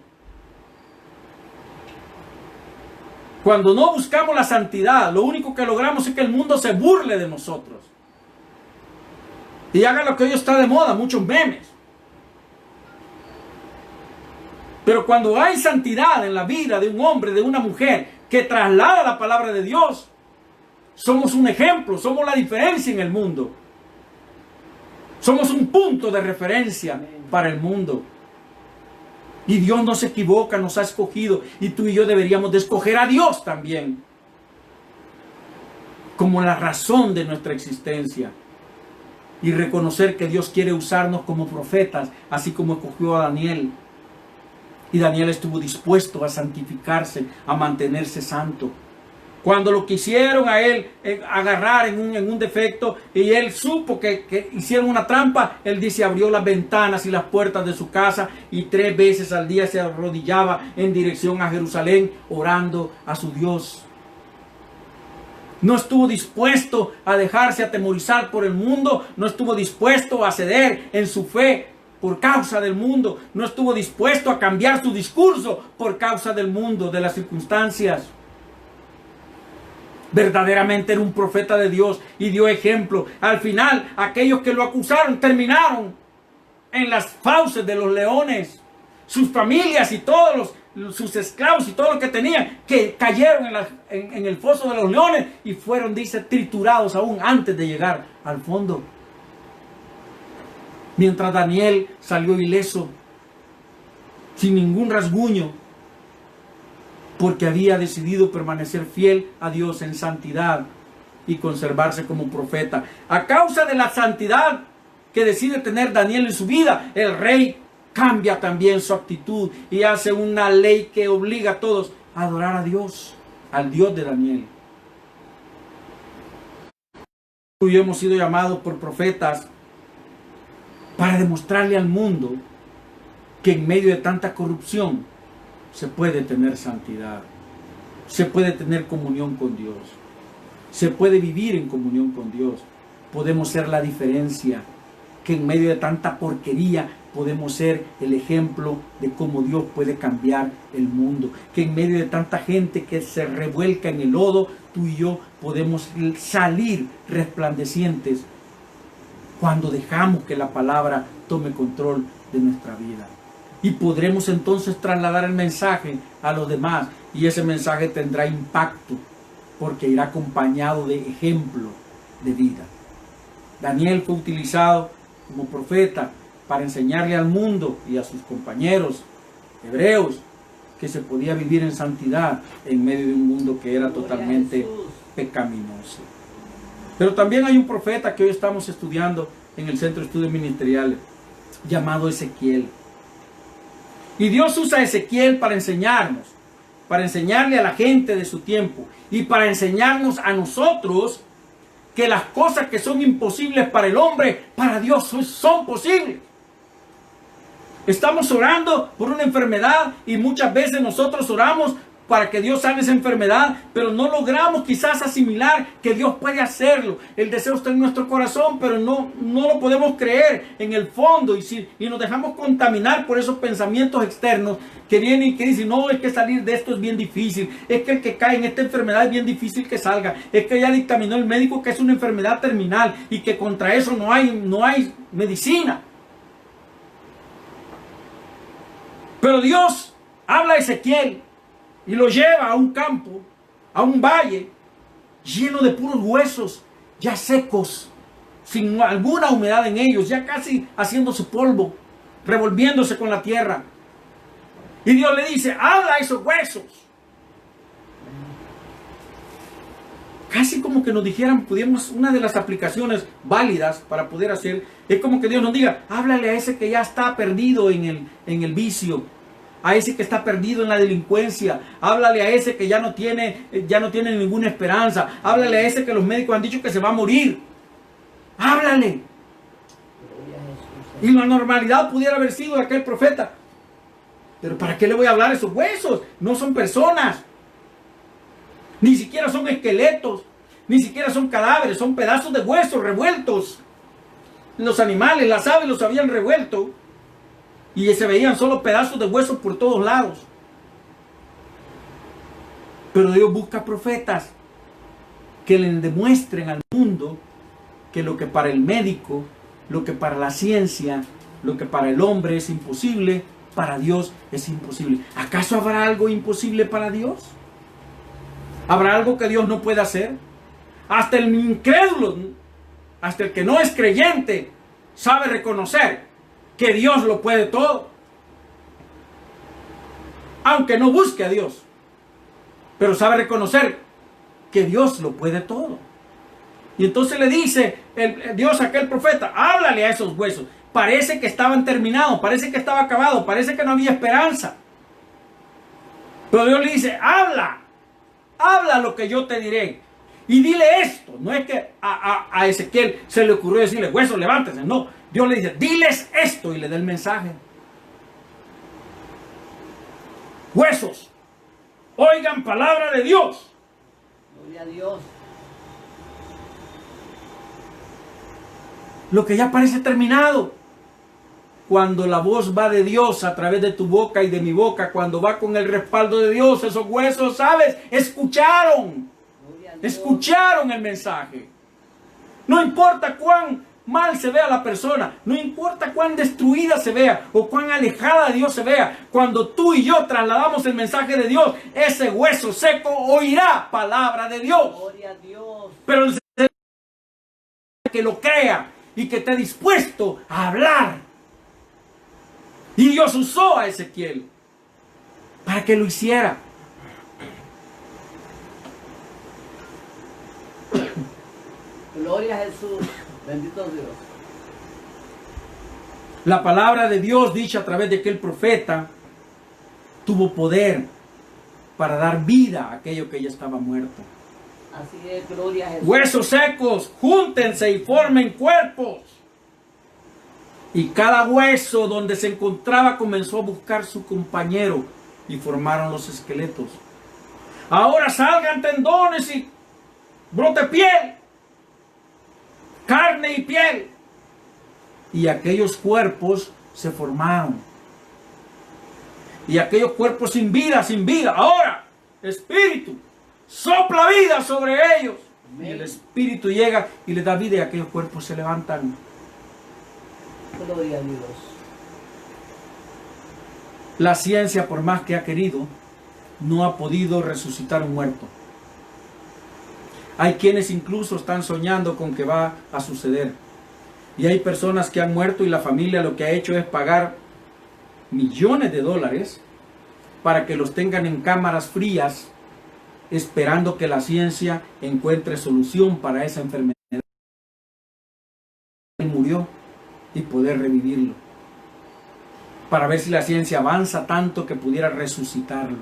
Cuando no buscamos la santidad, lo único que logramos es que el mundo se burle de nosotros. Y haga lo que hoy está de moda, muchos memes. Pero cuando hay santidad en la vida de un hombre, de una mujer, que traslada la palabra de Dios, somos un ejemplo, somos la diferencia en el mundo. Somos un punto de referencia para el mundo. Y Dios no se equivoca, nos ha escogido. Y tú y yo deberíamos de escoger a Dios también como la razón de nuestra existencia. Y reconocer que Dios quiere usarnos como profetas, así como escogió a Daniel. Y Daniel estuvo dispuesto a santificarse, a mantenerse santo. Cuando lo quisieron a él agarrar en un defecto y él supo que hicieron una trampa, él dice, abrió las ventanas y las puertas de su casa y 3 veces al día se arrodillaba en dirección a Jerusalén orando a su Dios. No estuvo dispuesto a dejarse atemorizar por el mundo, no estuvo dispuesto a ceder en su fe por causa del mundo, no estuvo dispuesto a cambiar su discurso por causa del mundo, de las circunstancias. Verdaderamente era un profeta de Dios y dio ejemplo. Al final, aquellos que lo acusaron terminaron en las fauces de los leones. Sus familias y todos sus esclavos y todo lo que tenían, que cayeron en el foso de los leones y fueron, dice, triturados aún antes de llegar al fondo. Mientras Daniel salió ileso, sin ningún rasguño, porque había decidido permanecer fiel a Dios en santidad y conservarse como profeta. A causa de la santidad que decide tener Daniel en su vida, el rey cambia también su actitud y hace una ley que obliga a todos a adorar a Dios, al Dios de Daniel. Tú y yo hemos sido llamados por profetas para demostrarle al mundo que en medio de tanta corrupción se puede tener santidad, se puede tener comunión con Dios, se puede vivir en comunión con Dios. Podemos ser la diferencia, que en medio de tanta porquería podemos ser el ejemplo de cómo Dios puede cambiar el mundo, que en medio de tanta gente que se revuelca en el lodo, tú y yo podemos salir resplandecientes cuando dejamos que la palabra tome control de nuestra vida. Y podremos entonces trasladar el mensaje a los demás. Y ese mensaje tendrá impacto porque irá acompañado de ejemplo de vida. Daniel fue utilizado como profeta para enseñarle al mundo y a sus compañeros hebreos que se podía vivir en santidad en medio de un mundo que era totalmente pecaminoso. Pero también hay un profeta que hoy estamos estudiando en el Centro de Estudios Ministeriales, llamado Ezequiel. Y Dios usa a Ezequiel para enseñarnos, para enseñarle a la gente de su tiempo y para enseñarnos a nosotros que las cosas que son imposibles para el hombre, para Dios son posibles. Estamos orando por una enfermedad y muchas veces nosotros oramos para que Dios sane esa enfermedad, pero no logramos quizás asimilar que Dios puede hacerlo. El deseo está en nuestro corazón, pero no lo podemos creer en el fondo y nos dejamos contaminar por esos pensamientos externos que vienen y que dicen, no, es que salir de esto es bien difícil, es que el que cae en esta enfermedad es bien difícil que salga, es que ya dictaminó el médico que es una enfermedad terminal y que contra eso no hay medicina. Pero Dios habla a Ezequiel y lo lleva a un campo, a un valle, lleno de puros huesos, ya secos, sin alguna humedad en ellos, ya casi haciendo su polvo, revolviéndose con la tierra. Y Dios le dice, habla a esos huesos. Casi como que nos dijeran, una de las aplicaciones válidas para poder hacer, es como que Dios nos diga, háblale a ese que ya está perdido en el vicio, a ese que está perdido en la delincuencia, háblale a ese que ya no tiene ninguna esperanza, háblale a ese que los médicos han dicho que se va a morir, háblale. Y la normalidad pudiera haber sido de aquel profeta, pero ¿para qué le voy a hablar a esos huesos? No son personas, ni siquiera son esqueletos, ni siquiera son cadáveres, son pedazos de huesos revueltos. Los animales, las aves los habían revuelto y se veían solo pedazos de huesos por todos lados. Pero Dios busca profetas que le demuestren al mundo que lo que para el médico, lo que para la ciencia, lo que para el hombre es imposible, para Dios es imposible. ¿Acaso habrá algo imposible para Dios? ¿Habrá algo que Dios no pueda hacer? Hasta el incrédulo, hasta el que no es creyente, sabe reconocer que Dios lo puede todo. Aunque no busque a Dios, pero sabe reconocer que Dios lo puede todo. Y entonces le dice Dios a aquel profeta, háblale a esos huesos. Parece que estaban terminados, parece que estaba acabado, parece que no había esperanza. Pero Dios le dice, habla lo que yo te diré. Y dile esto. No es que a Ezequiel se le ocurrió decirle, huesos, levántense. No, Dios le dice, diles esto, y le da el mensaje. Huesos, oigan palabra de Dios. Gloria a Dios. Lo que ya parece terminado. Cuando la voz va de Dios a través de tu boca y de mi boca, cuando va con el respaldo de Dios, esos huesos, ¿sabes? Escucharon el mensaje. No importa cuán mal se vea la persona, no importa cuán destruida se vea o cuán alejada de Dios se vea, cuando tú y yo trasladamos el mensaje de Dios, ese hueso seco oirá palabra de Dios. Gloria a Dios. Pero el que lo crea y que esté dispuesto a hablar. Y Dios usó a Ezequiel para que lo hiciera. Gloria a Jesús. Bendito Dios. La palabra de Dios dicha a través de aquel profeta tuvo poder para dar vida a aquello que ya estaba muerto. Así es, gloria a Jesús. Huesos secos, júntense y formen cuerpos. Y cada hueso donde se encontraba comenzó a buscar su compañero y formaron los esqueletos. Ahora salgan tendones y brote piel, carne y piel. Y aquellos cuerpos se formaron. Y aquellos cuerpos sin vida. Ahora, Espíritu, sopla vida sobre ellos. Amén. Y el Espíritu llega y les da vida y aquellos cuerpos se levantan. Gloria a Dios. La ciencia, por más que ha querido, no ha podido resucitar un muerto. Hay quienes incluso están soñando con que va a suceder. Y hay personas que han muerto y la familia lo que ha hecho es pagar millones de dólares para que los tengan en cámaras frías, esperando que la ciencia encuentre solución para esa enfermedad. Él murió y poder revivirlo, para ver si la ciencia avanza tanto que pudiera resucitarlo.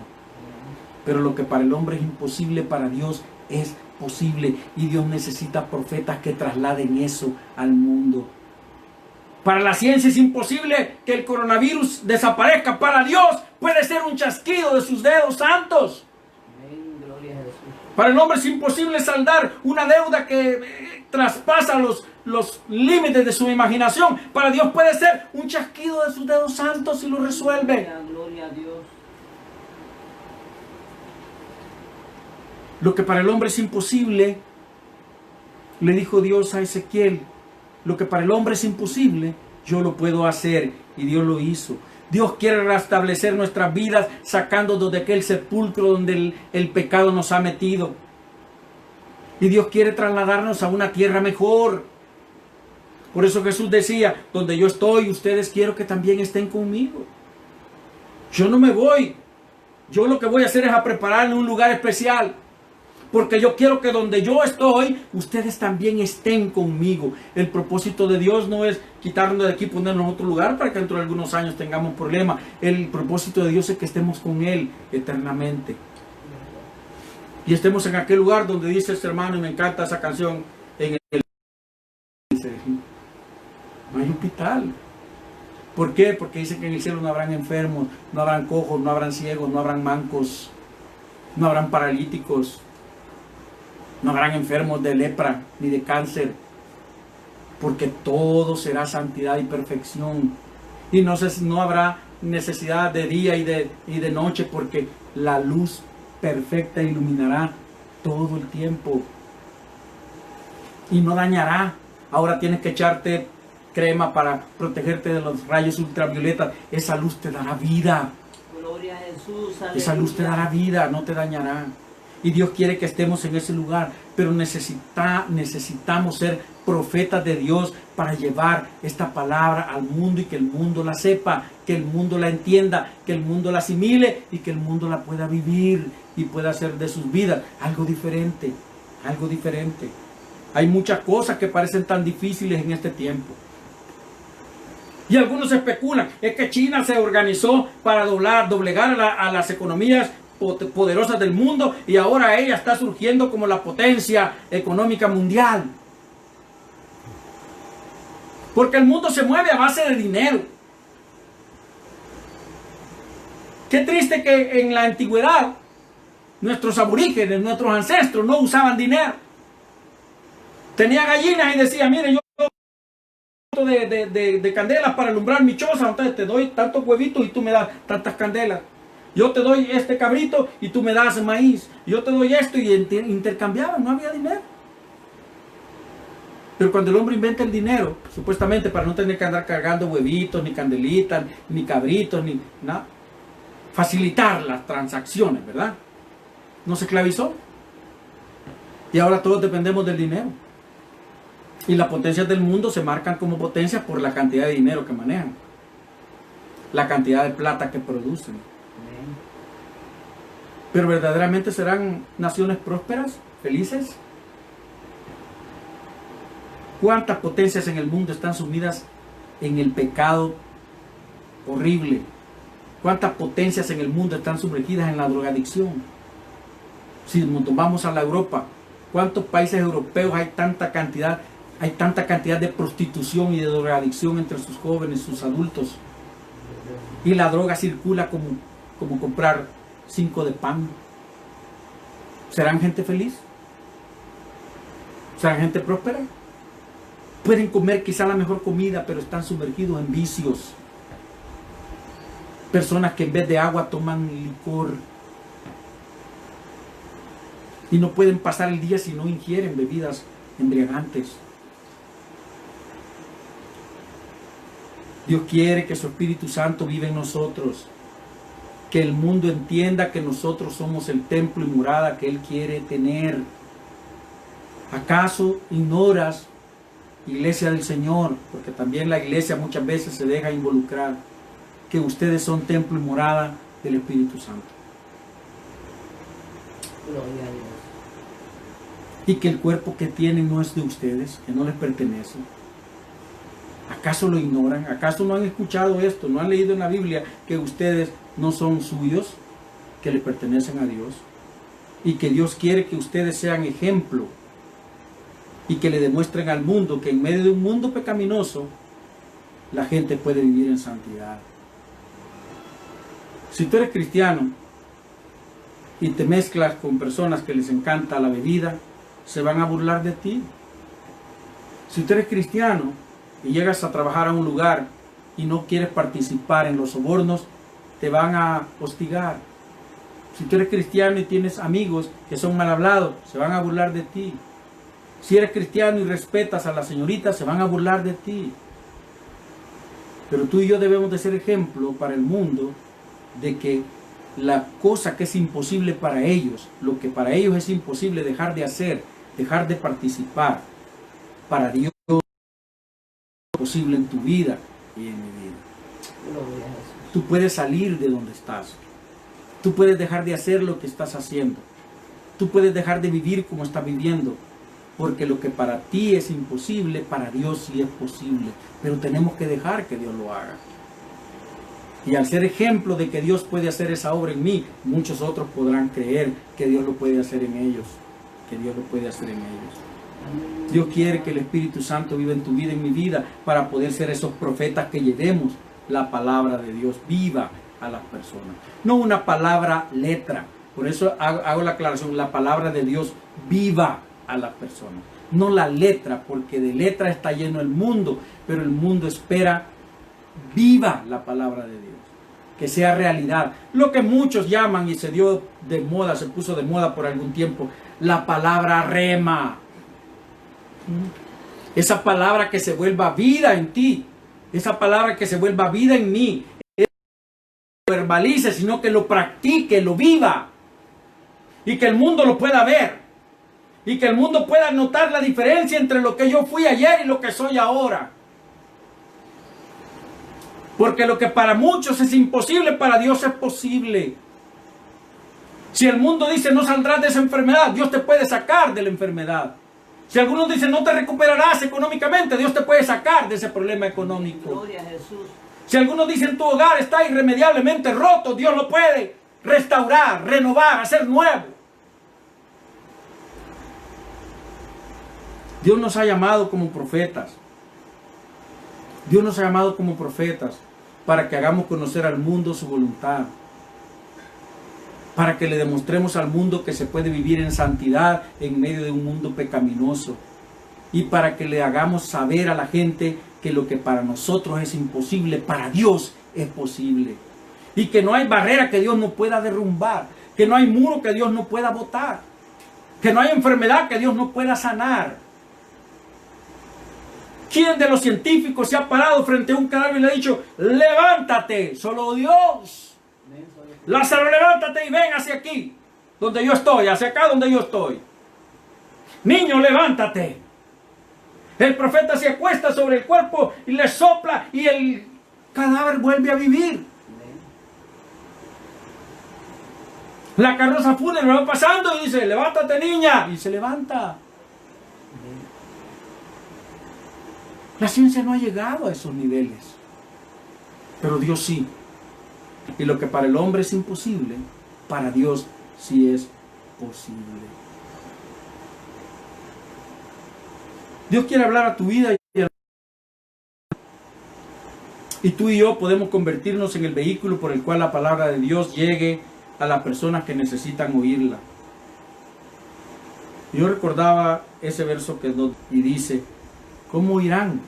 Pero lo que para el hombre es imposible, para Dios es posible, y Dios necesita profetas que trasladen eso al mundo. Para la ciencia es imposible que el coronavirus desaparezca. Para Dios puede ser un chasquido de sus dedos santos. Amén. Gloria a Jesús. Para el hombre es imposible saldar una deuda que traspasa los límites de su imaginación. Para Dios puede ser un chasquido de sus dedos santos y lo resuelve. Gloria a Dios. Lo que para el hombre es imposible, le dijo Dios a Ezequiel, lo que para el hombre es imposible, yo lo puedo hacer. Y Dios lo hizo. Dios quiere restablecer nuestras vidas sacándonos de aquel sepulcro donde el pecado nos ha metido. Y Dios quiere trasladarnos a una tierra mejor. Por eso Jesús decía, donde yo estoy, ustedes quiero que también estén conmigo. Yo no me voy. Yo lo que voy a hacer es a prepararle un lugar especial. Porque yo quiero que donde yo estoy, ustedes también estén conmigo. El propósito de Dios no es quitarnos de aquí y ponernos en otro lugar para que dentro de algunos años tengamos un problema. El propósito de Dios es que estemos con Él eternamente. Y estemos en aquel lugar donde dice este hermano, y me encanta esa canción, en el... No hay hospital. ¿Por qué? Porque dice que en el cielo no habrán enfermos, no habrán cojos, no habrán ciegos, no habrán mancos, no habrán paralíticos. No habrán enfermos de lepra ni de cáncer, porque todo será santidad y perfección. Y no habrá necesidad de día y de noche, porque la luz perfecta iluminará todo el tiempo. Y no dañará. Ahora tienes que echarte crema para protegerte de los rayos ultravioletas. Esa luz te dará vida. Gloria a Jesús. Esa luz te dará vida, no te dañará. Y Dios quiere que estemos en ese lugar, pero necesitamos ser profetas de Dios para llevar esta palabra al mundo y que el mundo la sepa, que el mundo la entienda, que el mundo la asimile y que el mundo la pueda vivir y pueda hacer de sus vidas algo diferente, algo diferente. Hay muchas cosas que parecen tan difíciles en este tiempo. Y algunos especulan, es que China se organizó para doblegar a las economías poderosas del mundo y ahora ella está surgiendo como la potencia económica mundial. Porque el mundo se mueve a base de dinero. Qué triste que en la antigüedad nuestros aborígenes, nuestros ancestros no usaban dinero. Tenía gallinas y decía, mire, yo de candelas para alumbrar mi choza, entonces te doy tantos huevitos y tú me das tantas candelas. Yo te doy este cabrito y tú me das maíz. Yo te doy esto y intercambiaban, no había dinero. Pero cuando el hombre inventa el dinero, supuestamente para no tener que andar cargando huevitos, ni candelitas, ni cabritos, ni nada, facilitar las transacciones, ¿verdad? Nos esclavizó. Y ahora todos dependemos del dinero. Y las potencias del mundo se marcan como potencias por la cantidad de dinero que manejan, la cantidad de plata que producen. Pero verdaderamente serán naciones prósperas, felices. ¿Cuántas potencias en el mundo están sumidas en el pecado horrible? ¿Cuántas potencias en el mundo están sumergidas en la drogadicción? Si nos vamos a la Europa, ¿cuántos países europeos hay tanta cantidad de prostitución y de drogadicción entre sus jóvenes, sus adultos? Y la droga circula como comprar 5 de pan. ¿Serán gente feliz? ¿Serán gente próspera? Pueden comer quizá la mejor comida, pero están sumergidos en vicios. Personas que en vez de agua toman licor. Y no pueden pasar el día si no ingieren bebidas embriagantes. Dios quiere que su Espíritu Santo viva en nosotros. Que el mundo entienda que nosotros somos el templo y morada que Él quiere tener. ¿Acaso ignoras, iglesia del Señor? Porque también la iglesia muchas veces se deja involucrar. Que ustedes son templo y morada del Espíritu Santo. Gloria a Dios. Y que el cuerpo que tienen no es de ustedes, que no les pertenece. ¿Acaso lo ignoran? ¿Acaso no han escuchado esto? ¿No han leído en la Biblia que ustedes no son suyos, que le pertenecen a Dios? Y que Dios quiere que ustedes sean ejemplo y que le demuestren al mundo que en medio de un mundo pecaminoso la gente puede vivir en santidad. Si tú eres cristiano y te mezclas con personas que les encanta la bebida, se van a burlar de ti. Si tú eres cristiano y llegas a trabajar a un lugar y no quieres participar en los sobornos, te van a hostigar. Si tú eres cristiano y tienes amigos que son mal hablados, se van a burlar de ti. Si eres cristiano y respetas a la señorita, se van a burlar de ti. Pero tú y yo debemos de ser ejemplo para el mundo de que la cosa que es imposible para ellos, lo que para ellos es imposible dejar de hacer, dejar de participar, para Dios es posible en tu vida y en mi vida. Gloria a Jesús. Tú puedes salir de donde estás. Tú puedes dejar de hacer lo que estás haciendo. Tú puedes dejar de vivir como estás viviendo. Porque lo que para ti es imposible, para Dios sí es posible. Pero tenemos que dejar que Dios lo haga. Y al ser ejemplo de que Dios puede hacer esa obra en mí, muchos otros podrán creer que Dios lo puede hacer en ellos. Que Dios lo puede hacer en ellos. Dios quiere que el Espíritu Santo viva en tu vida, en mi vida, para poder ser esos profetas que llevemos la palabra de Dios viva a las personas. No una palabra letra. Por eso hago la aclaración, la palabra de Dios viva a las personas. No la letra, porque de letra está lleno el mundo, pero el mundo espera viva la palabra de Dios. Que sea realidad. Lo que muchos llaman y se dio de moda, se puso de moda por algún tiempo, la palabra rema. Esa palabra que se vuelva vida en ti. Esa palabra que se vuelva vida en mí. No lo verbalice, sino que lo practique, lo viva. y que el mundo lo pueda ver, y que el mundo pueda notar la diferencia entre lo que yo fui ayer y lo que soy ahora. Porque lo que para muchos es imposible, para Dios es posible. Si el mundo dice no saldrás de esa enfermedad, Dios te puede sacar de la enfermedad. Si algunos dicen no te recuperarás económicamente, Dios te puede sacar de ese problema económico. Gloria a Jesús. Si algunos dicen tu hogar está irremediablemente roto, Dios lo puede restaurar, renovar, hacer nuevo. Dios nos ha llamado como profetas. Dios nos ha llamado como profetas para que hagamos conocer al mundo su voluntad. Para que le demostremos al mundo que se puede vivir en santidad en medio de un mundo pecaminoso. Y para que le hagamos saber a la gente que lo que para nosotros es imposible, para Dios es posible. Y que no hay barrera que Dios no pueda derrumbar. Que no hay muro que Dios no pueda botar. Que no hay enfermedad que Dios no pueda sanar. ¿Quién de los científicos se ha parado frente a un cadáver y le ha dicho, levántate? Solo Dios. Lázaro, levántate y ven hacia aquí, donde yo estoy, hacia acá donde yo estoy. Niño, levántate. El profeta se acuesta sobre el cuerpo y le sopla y el cadáver vuelve a vivir. La carroza fúnebre va pasando y dice, levántate niña, y se levanta. La ciencia no ha llegado a esos niveles, pero Dios sí. Y lo que para el hombre es imposible, para Dios sí es posible. Dios quiere hablar a tu vida y tú y yo podemos convertirnos en el vehículo por el cual la palabra de Dios llegue a las personas que necesitan oírla. Yo recordaba ese verso que nos y dice, ¿cómo irán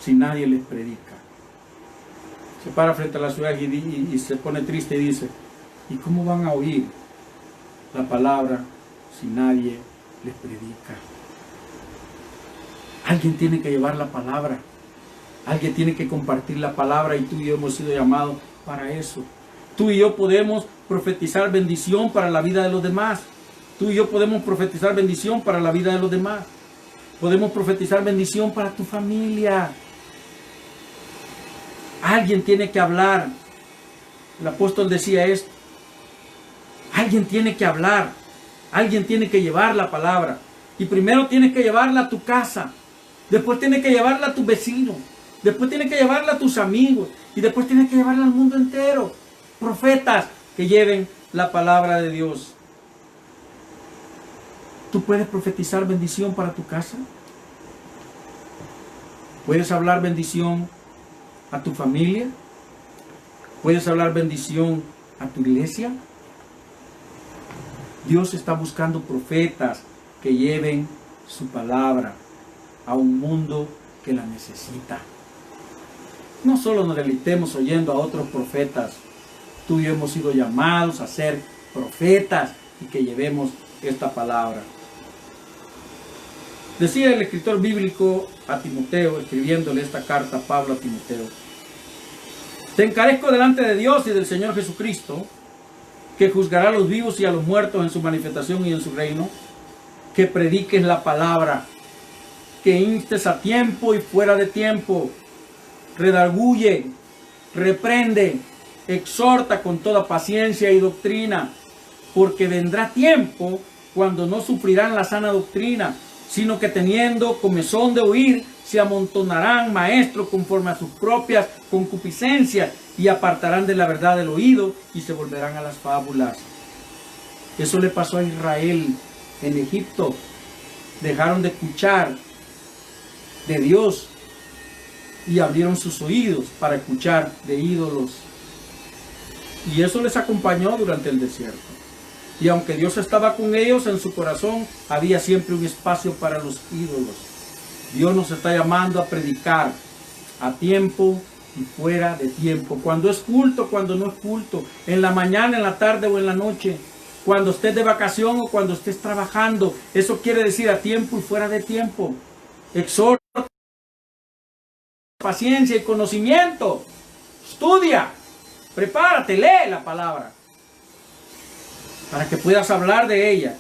si nadie les predica? Se para frente a la ciudad y se pone triste y dice, ¿y cómo van a oír la palabra si nadie les predica? Alguien tiene que llevar la palabra. Alguien tiene que compartir la palabra y tú y yo hemos sido llamados para eso. Tú y yo podemos profetizar bendición para la vida de los demás. Tú y yo podemos profetizar bendición para la vida de los demás. Podemos profetizar bendición para tu familia. Alguien tiene que hablar. El apóstol decía esto. Alguien tiene que hablar. Alguien tiene que llevar la palabra. Y primero tienes que llevarla a tu casa. Después tienes que llevarla a tu vecino. Después tienes que llevarla a tus amigos. Y después tienes que llevarla al mundo entero. Profetas que lleven la palabra de Dios. ¿Tú puedes profetizar bendición para tu casa? ¿Puedes hablar bendición a tu familia? ¿Puedes hablar bendición a tu iglesia? Dios está buscando profetas que lleven su palabra a un mundo que la necesita. No solo nos deleitemos oyendo a otros profetas. Tú y yo hemos sido llamados a ser profetas y que llevemos esta palabra. Decía el escritor bíblico a Timoteo, escribiéndole esta carta a Pablo a Timoteo: te encarezco delante de Dios y del Señor Jesucristo, que juzgará a los vivos y a los muertos en su manifestación y en su reino, que prediques la palabra, que instes a tiempo y fuera de tiempo, redarguye, reprende, exhorta con toda paciencia y doctrina, porque vendrá tiempo cuando no sufrirán la sana doctrina, sino que teniendo comezón de oír, se amontonarán maestros conforme a sus propias concupiscencias y apartarán de la verdad del oído y se volverán a las fábulas. Eso le pasó a Israel en Egipto. Dejaron de escuchar de Dios y abrieron sus oídos para escuchar de ídolos. Y eso les acompañó durante el desierto. Y aunque Dios estaba con ellos, en su corazón había siempre un espacio para los ídolos. Dios nos está llamando a predicar a tiempo y fuera de tiempo. Cuando es culto, cuando no es culto. En la mañana, en la tarde o en la noche. Cuando estés de vacación o cuando estés trabajando. Eso quiere decir a tiempo y fuera de tiempo. Exhorta, paciencia y conocimiento. Estudia. Prepárate, lee la palabra. para que puedas hablar de ella,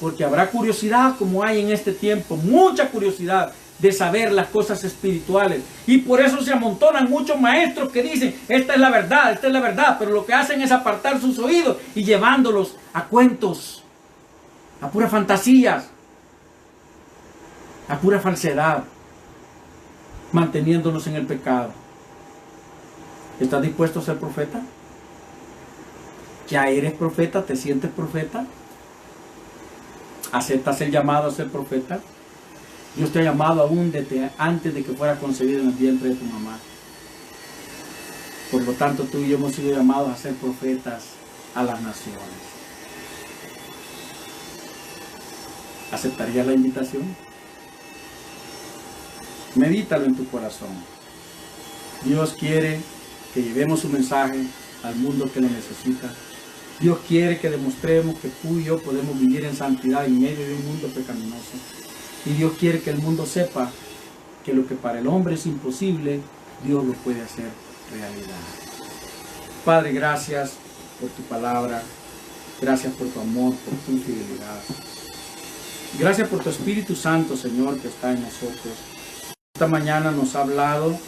porque habrá curiosidad como hay en este tiempo, mucha curiosidad de saber las cosas espirituales, y por eso se amontonan muchos maestros que dicen, esta es la verdad, pero lo que hacen es apartar sus oídos y llevándolos a cuentos, a puras fantasías, a pura falsedad, manteniéndonos en el pecado. ¿Estás dispuesto a ser profeta? ¿Ya eres profeta? ¿Te sientes profeta? ¿Aceptas el llamado a ser profeta? Dios te ha llamado aún desde antes de que fuera concebido en el vientre de tu mamá. Por lo tanto, tú y yo hemos sido llamados a ser profetas a las naciones. ¿Aceptarías la invitación? Medítalo en tu corazón. Dios quiere que llevemos su mensaje al mundo que lo necesita. Dios quiere que demostremos que tú y yo podemos vivir en santidad en medio de un mundo pecaminoso. Y Dios quiere que el mundo sepa que lo que para el hombre es imposible, Dios lo puede hacer realidad. Padre, gracias por tu palabra. Gracias por tu amor, por tu fidelidad. Gracias por tu Espíritu Santo, Señor, que está en nosotros. Esta mañana nos ha hablado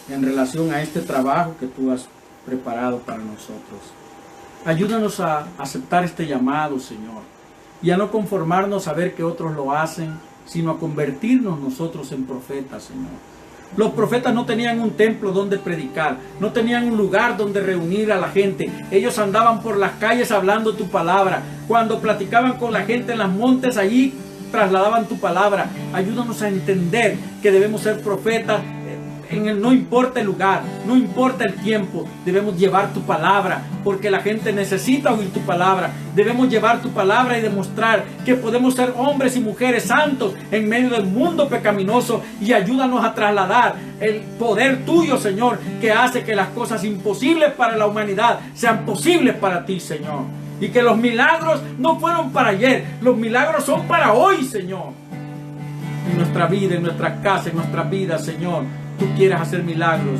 en relación a este trabajo que tú has preparado para nosotros. Ayúdanos a aceptar este llamado, Señor, y a no conformarnos a ver que otros lo hacen, sino a convertirnos nosotros en profetas, Señor. Los profetas no tenían un templo donde predicar, no tenían un lugar donde reunir a la gente. Ellos andaban por las calles hablando tu palabra. Cuando platicaban con la gente en los montes, allí trasladaban tu palabra. Ayúdanos a entender que debemos ser profetas. No importa el lugar, no importa el tiempo, debemos llevar tu palabra, porque la gente necesita oír tu palabra. Debemos llevar tu palabra y demostrar que podemos ser hombres y mujeres santos en medio del mundo pecaminoso, y ayúdanos a trasladar el poder tuyo, Señor, que hace que las cosas imposibles para la humanidad sean posibles para ti, Señor. Y que los milagros no fueron para ayer, los milagros son para hoy, Señor. En nuestra vida, en nuestra casa, en nuestra vida, Señor, tú quieres hacer milagros.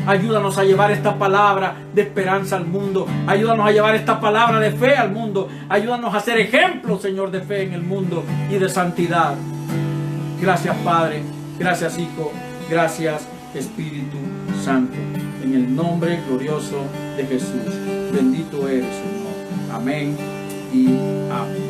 Ayúdanos a llevar esta palabra de esperanza al mundo. Ayúdanos a llevar esta palabra de fe al mundo. Ayúdanos a ser ejemplos, Señor, de fe en el mundo y de santidad. Gracias, Padre. Gracias, Hijo. Gracias, Espíritu Santo. En el nombre glorioso de Jesús. Bendito eres, Señor. Amén y amén.